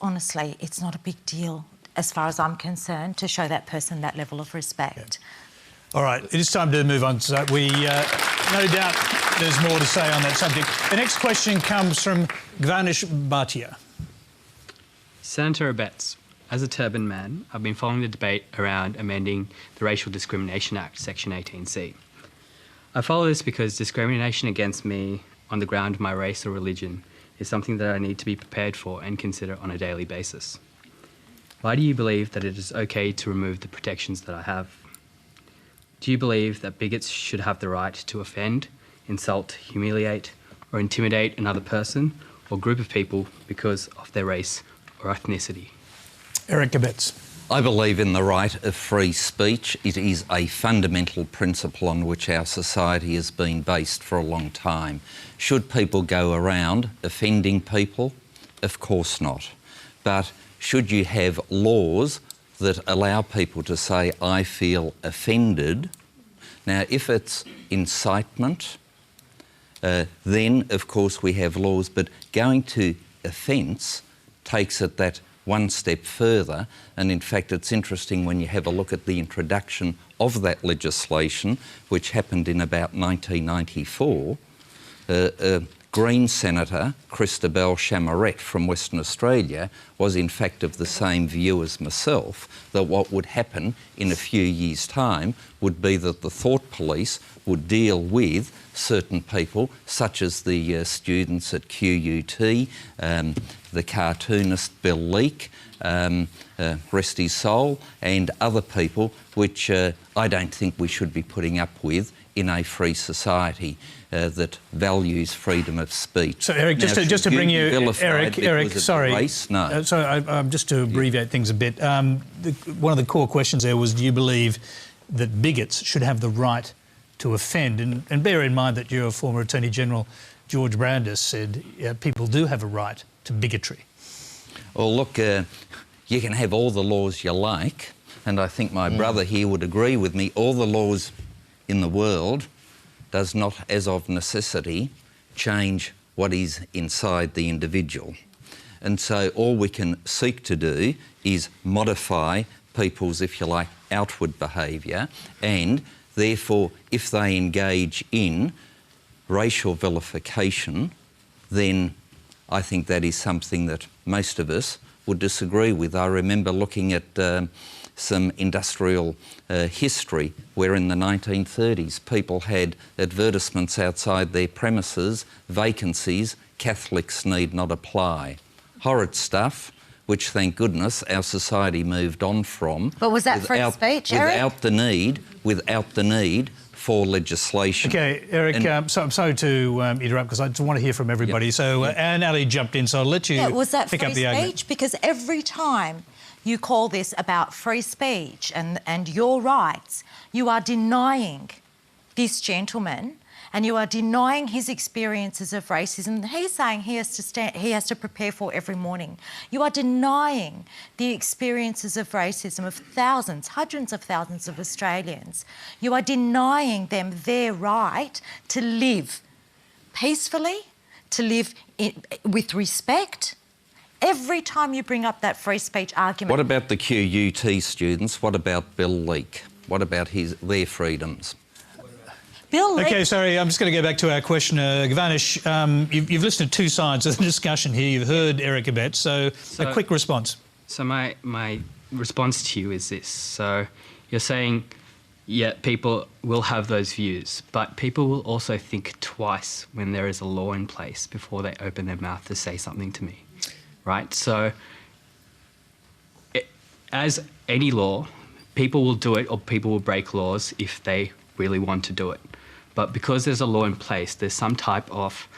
S4: honestly, it's not a big deal as far as I'm concerned to show that person that level of respect.
S1: Yeah. All right, it is time to move on. So we, no doubt there's more to say on that subject. The next question comes from Gvanish Bhatia.
S13: Senator Abetz, as a turban man, I've been following the debate around amending the Racial Discrimination Act, Section 18C. I follow this because discrimination against me on the ground of my race or religion is something that I need to be prepared for and consider on a daily basis. Why do you believe that it is okay to remove the protections that I have? Do you believe that bigots should have the right to offend, insult, humiliate, or intimidate another person or group of people because of their race or ethnicity?
S1: Eric Abetz.
S3: I believe in the right of free speech. It is a fundamental principle on which our society has been based for a long time. Should people go around offending people? Of course not. But should you have laws that allow people to say, I feel offended? Now, if it's incitement, then, of course, we have laws, but going to offence takes it that one step further, and in fact it's interesting when you have a look at the introduction of that legislation, which happened in about 1994. Green Senator Christabel Chamarette from Western Australia was in fact of the same view as myself, that what would happen in a few years' time would be that the thought police would deal with certain people, such as the students at QUT, the cartoonist Bill Leake, rest his soul, and other people, which I don't think we should be putting up with in a free society that values freedom of speech.
S1: So, Eric, just to bring you... Eric, sorry.
S3: Race? No.
S1: Just to abbreviate things a bit, one of the core questions there was, do you believe that bigots should have the right to offend? And bear in mind that your former Attorney General, George Brandis, said people do have a right to bigotry.
S3: Well, look, you can have all the laws you like, and I think my brother here would agree with me, all the laws in the world does not, as of necessity, change what is inside the individual. And so all we can seek to do is modify people's, if you like, outward behaviour, and therefore, if they engage in racial vilification, then I think that is something that most of us would disagree with. I remember looking at some industrial history where in the 1930s people had advertisements outside their premises, vacancies, Catholics need not apply. Horrid stuff, which, thank goodness, our society moved on from.
S4: But was that free speech, Eric?
S3: Without the need for legislation.
S1: OK, Eric, so I'm sorry to interrupt because I just want to hear from everybody.
S3: Yep.
S1: So Anne Ali jumped in, so I'll let you
S4: was that
S1: pick
S4: free
S1: up the
S4: speech?
S1: argument.
S4: Because every time you call this about free speech and your rights, you are denying this gentleman and you are denying his experiences of racism. He's saying he has to prepare for every morning. You are denying the experiences of racism of thousands, hundreds of thousands of Australians. You are denying them their right to live peacefully, to live with respect. Every time you bring up that free speech argument...
S3: What about the QUT students? What about Bill Leake? What about their freedoms?
S4: Bill,
S1: Okay, sorry, I'm just going to go back to our questioner. Gavanish, you've listened to two sides of the discussion here. You've heard Eric Abetz, so a quick response.
S13: So my response to you is this. So you're saying, yeah, people will have those views, but people will also think twice when there is a law in place before they open their mouth to say something to me, right? So as any law, people will do it or people will break laws if they really want to do it. But because there's a law in place, there's some type of,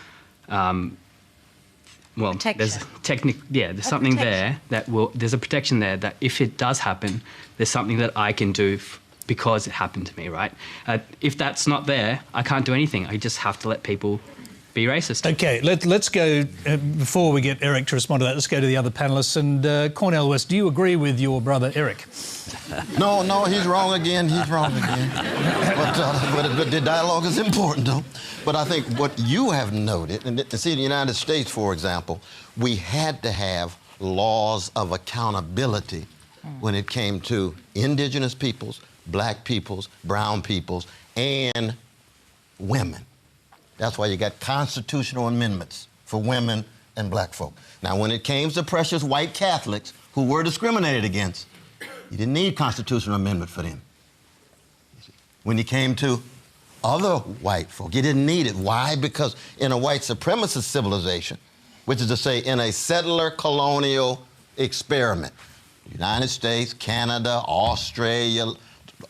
S4: Protection.
S13: there's something there that there's a protection there that if it does happen, there's something that I can do because it happened to me, right? If that's not there, I can't do anything. I just have to let people be racist.
S1: Okay, let's go, before we get Eric to respond to that, let's go to the other panellists. And Cornel West, do you agree with your brother Eric?
S6: No, he's wrong again. He's wrong again. But the dialogue is important, though. But I think what you have noted, and to see the United States, for example, we had to have laws of accountability when it came to indigenous peoples, black peoples, brown peoples, and women. That's why you got constitutional amendments for women and black folk. Now, when it came to precious white Catholics who were discriminated against, you didn't need constitutional amendment for them. When it came to other white folk, you didn't need it. Why? Because in a white supremacist civilization, which is to say in a settler colonial experiment, United States, Canada, Australia,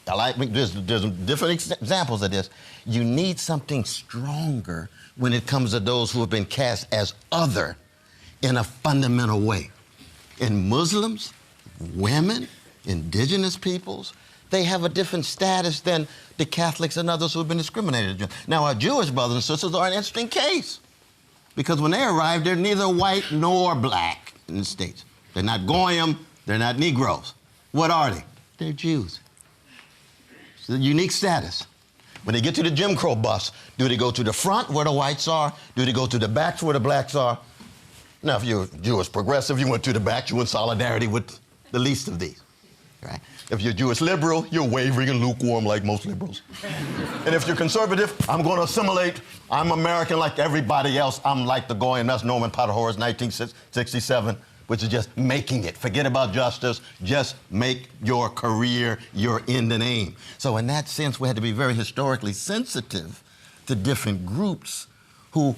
S6: there's different examples of this. You need something stronger when it comes to those who have been cast as other in a fundamental way. And Muslims, women, indigenous peoples, they have a different status than the Catholics and others who have been discriminated against. Now, our Jewish brothers and sisters are an interesting case because when they arrived, they're neither white nor black in the States. They're not Goyim, they're not Negroes. What are they? They're Jews. It's a unique status. When they get to the Jim Crow bus, do they go to the front where the whites are? Do they go to the back where the blacks are? Now, if you're Jewish progressive, you went to the back, you're in solidarity with the least of these, right? If you're Jewish liberal, you're wavering and lukewarm like most liberals. And if you're conservative, I'm going to assimilate. I'm American like everybody else. I'm like the Goyim. That's Norman Potterhore's 1967, which is just making it. Forget about justice. Just make your career your end and aim. So in that sense, we had to be very historically sensitive to different groups who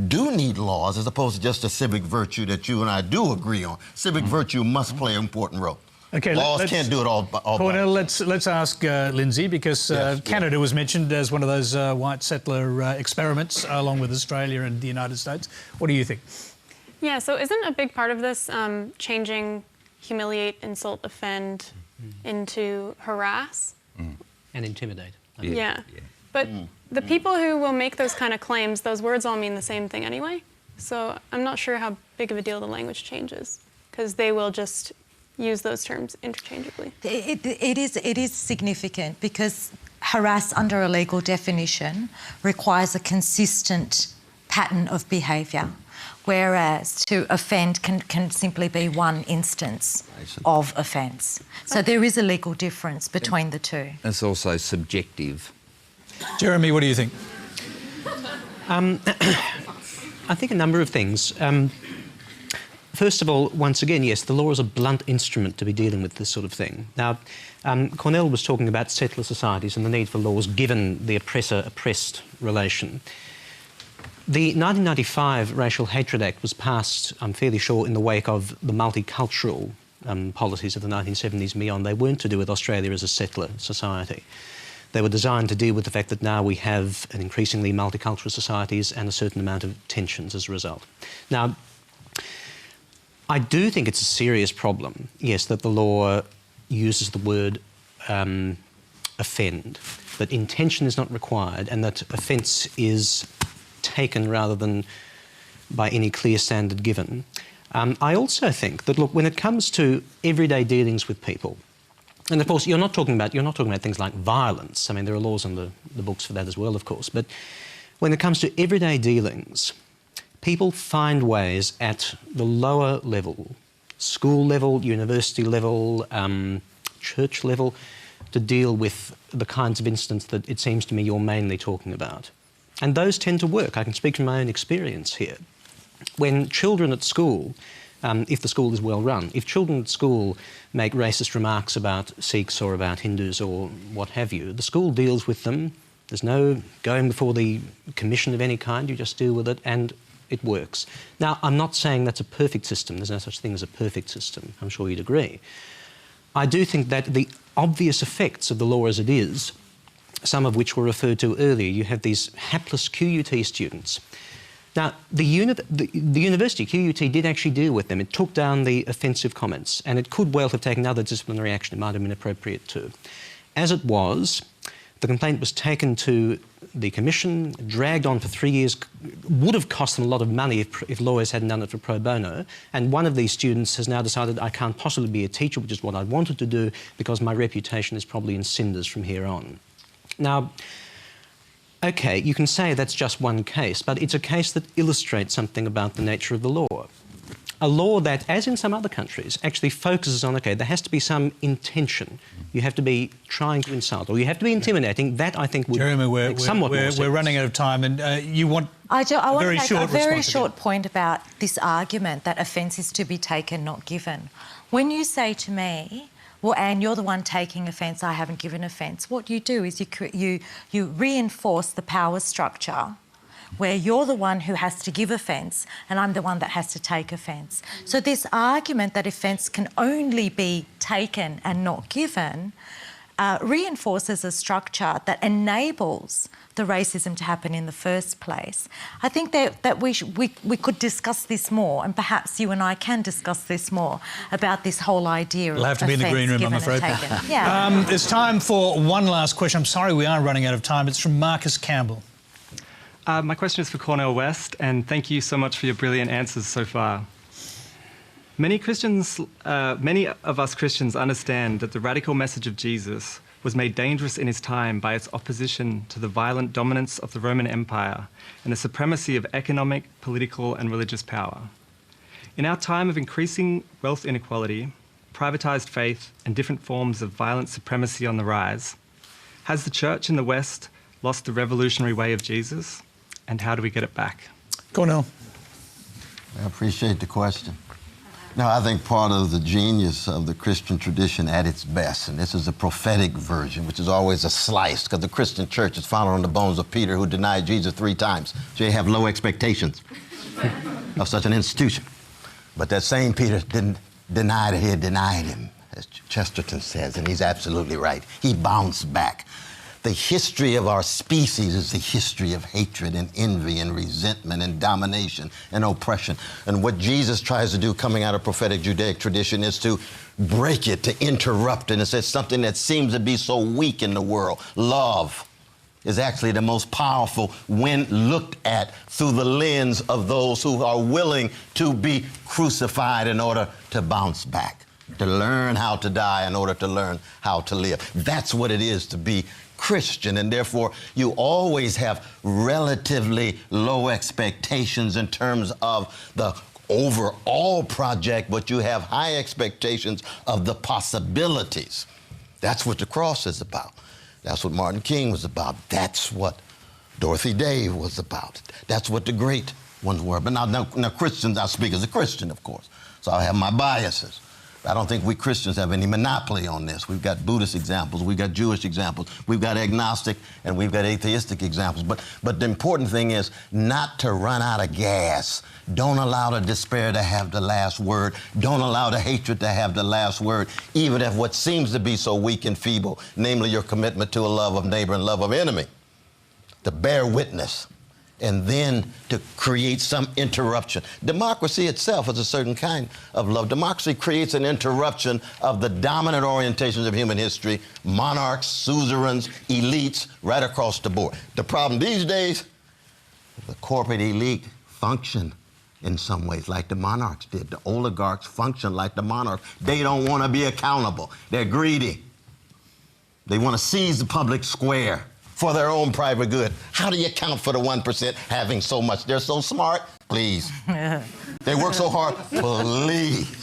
S6: do need laws as opposed to just a civic virtue that you and I do agree on. Civic virtue must play an important role.
S1: Okay,
S6: laws can't do it all
S1: Cornel, let's ask Lindsay, because Canada was mentioned as one of those white settler experiments, along with Australia and the United States. What do you think?
S10: Yeah, so isn't a big part of this changing humiliate, insult, offend into harass?
S7: And intimidate.
S10: Yeah. But the people who will make those kind of claims, those words all mean the same thing anyway. So I'm not sure how big of a deal the language changes, because they will just use those terms interchangeably.
S4: It is significant because harass under a legal definition requires a consistent pattern of behaviour, whereas to offend can simply be one instance of offence. So there is a legal difference between the two.
S3: It's also subjective.
S1: Jeremy, what do you think?
S7: I think a number of things. First of all, once again, yes, the law is a blunt instrument to be dealing with this sort of thing. Now, Cornel was talking about settler societies and the need for laws given the oppressor-oppressed relation. The 1995 Racial Hatred Act was passed, I'm fairly sure, in the wake of the multicultural policies of the 1970s and beyond. They weren't to do with Australia as a settler society. They were designed to deal with the fact that now we have an increasingly multicultural societies and a certain amount of tensions as a result. Now, I do think it's a serious problem, yes, that the law uses the word offend, but intention is not required and that offence is taken rather than by any clear standard given. I also think that, look, when it comes to everyday dealings with people, and of course you're not talking about things like violence. I mean, there are laws in the books for that as well, of course, but when it comes to everyday dealings, people find ways at the lower level, school level, university level, church level, to deal with the kinds of incidents that it seems to me you're mainly talking about. And those tend to work. I can speak from my own experience here. When children at school, if the school is well run, if children at school make racist remarks about Sikhs or about Hindus or what have you, the school deals with them. There's no going before the commission of any kind, you just deal with it and it works. Now, I'm not saying that's a perfect system. There's no such thing as a perfect system. I'm sure you'd agree. I do think that the obvious effects of the law as it is, some of which were referred to earlier, you have these hapless QUT students. Now, the university, QUT, did actually deal with them. It took down the offensive comments, and it could well have taken other disciplinary action. It might have been appropriate too. As it was, the complaint was taken to the commission, dragged on for 3 years, would have cost them a lot of money if lawyers hadn't done it for pro bono, and one of these students has now decided, I can't possibly be a teacher, which is what I wanted to do, because my reputation is probably in cinders from here on. Now, OK, you can say that's just one case, but it's a case that illustrates something about the nature of the law. A law that, as in some other countries, actually focuses on, OK, there has to be some intention. You have to be trying to insult, or you have to be intimidating. That, I think, would make somewhat more sense.
S1: We're running out of time, and you want
S4: I want
S1: very
S4: to make a very
S1: short
S4: short point about this argument that offence is to be taken, not given. When you say to me, well, Anne, you're the one taking offence, I haven't given offence, what you do is you reinforce the power structure where you're the one who has to give offence and I'm the one that has to take offence. So this argument that offence can only be taken and not given reinforces a structure that enables the racism to happen in the first place. I think that we could discuss this more, and perhaps you and I can discuss this more about this whole idea
S1: We'll
S4: of
S1: have to be in the green room, I'm afraid.
S4: Yeah.
S1: It's time for one last question. I'm sorry we are running out of time. It's from Marcus Campbell.
S5: My question is for Cornel West, and thank you so much for your brilliant answers so far. Many of us Christians understand that the radical message of Jesus was made dangerous in his time by its opposition to the violent dominance of the Roman Empire and the supremacy of economic, political, and religious power. In our time of increasing wealth inequality, privatized faith, and different forms of violent supremacy on the rise, has the Church in the West lost the revolutionary way of Jesus? And how do we get it back?
S1: Cornel.
S6: I appreciate the question. Now, I think part of the genius of the Christian tradition at its best, and this is a prophetic version, which is always a slice, because the Christian church is founded on the bones of Peter, who denied Jesus 3 times. So you have low expectations of such an institution. But that same Peter didn't deny that he had denied him, as Chesterton says, and he's absolutely right. He bounced back. The history of our species is the history of hatred and envy and resentment and domination and oppression. And what Jesus tries to do coming out of prophetic Judaic tradition is to break it, to interrupt it. And it says something that seems to be so weak in the world. Love is actually the most powerful when looked at through the lens of those who are willing to be crucified in order to bounce back, to learn how to die in order to learn how to live. That's what it is to be Christian, and therefore you always have relatively low expectations in terms of the overall project, but you have high expectations of the possibilities. That's what the cross is about. That's what Martin King was about. That's what Dorothy Day was about. That's what the great ones were. But now Christians, I speak as a Christian, of course, so I have my biases. I don't think we Christians have any monopoly on this. We've got Buddhist examples, we've got Jewish examples, we've got agnostic, and we've got atheistic examples. But the important thing is not to run out of gas. Don't allow the despair to have the last word. Don't allow the hatred to have the last word, even if what seems to be so weak and feeble, namely your commitment to a love of neighbor and love of enemy, to bear witness, and then to create some interruption. Democracy itself is a certain kind of love. Democracy creates an interruption of the dominant orientations of human history, monarchs, suzerains, elites, right across the board. The problem these days, the corporate elite function in some ways like the monarchs did. The oligarchs function like the monarchs. They don't want to be accountable. They're greedy. They want to seize the public square for their own private good. How do you account for the 1% having so much? They're so smart, please. They work so hard, please.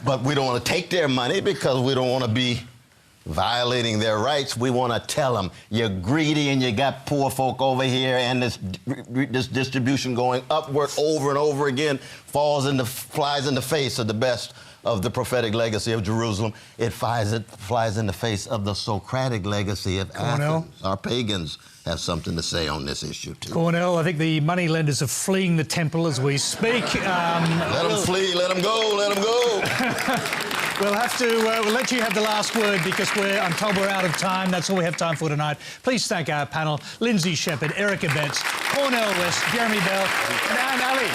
S6: But we don't want to take their money because we don't want to be violating their rights, we want to tell them, you're greedy and you got poor folk over here, and this distribution going upward over and over again flies in the face of the best of the prophetic legacy of Jerusalem. It flies in the face of the Socratic legacy of
S1: Cornel.
S6: Athens. Our pagans have something to say on this issue too.
S1: Cornel, I think the money lenders are fleeing the temple as we speak.
S6: Let them flee, let them go, let them go.
S1: We'll have to we'll let you have the last word because I'm told we're out of time. That's all we have time for tonight. Please thank our panel, Lindsay Shepherd, Eric Abetz, Cornel West, Jeremy Bell and Anne Ali.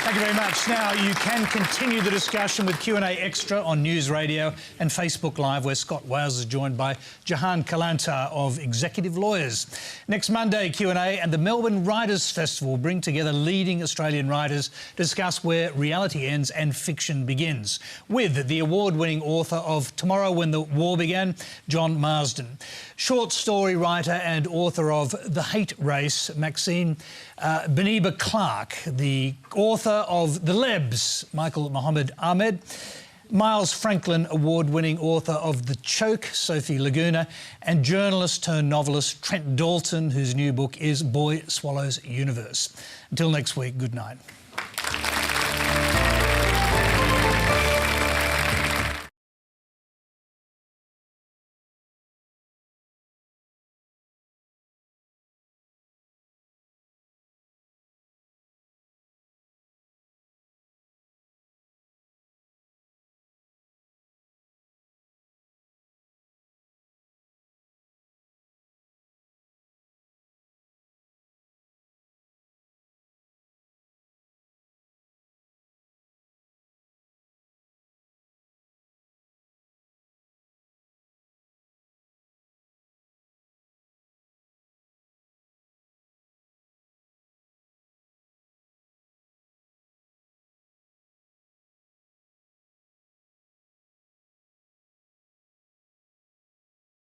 S1: Thank you very much. Now, you can continue the discussion with Q&A Extra on News Radio and Facebook Live, where Scott Wales is joined by Jahan Kalanta of Executive Lawyers. Next Monday, Q&A and the Melbourne Writers' Festival bring together leading Australian writers to discuss where reality ends and fiction begins, with the award-winning author of Tomorrow When the War Began, John Marsden, short story writer and author of The Hate Race, Maxine Beniba Clark, the author of The Lebs, Michael Mohammed Ahmed, Miles Franklin award-winning author of The Choke, Sophie Laguna, and journalist turned novelist Trent Dalton, whose new book is Boy Swallows Universe. Until next week, good night.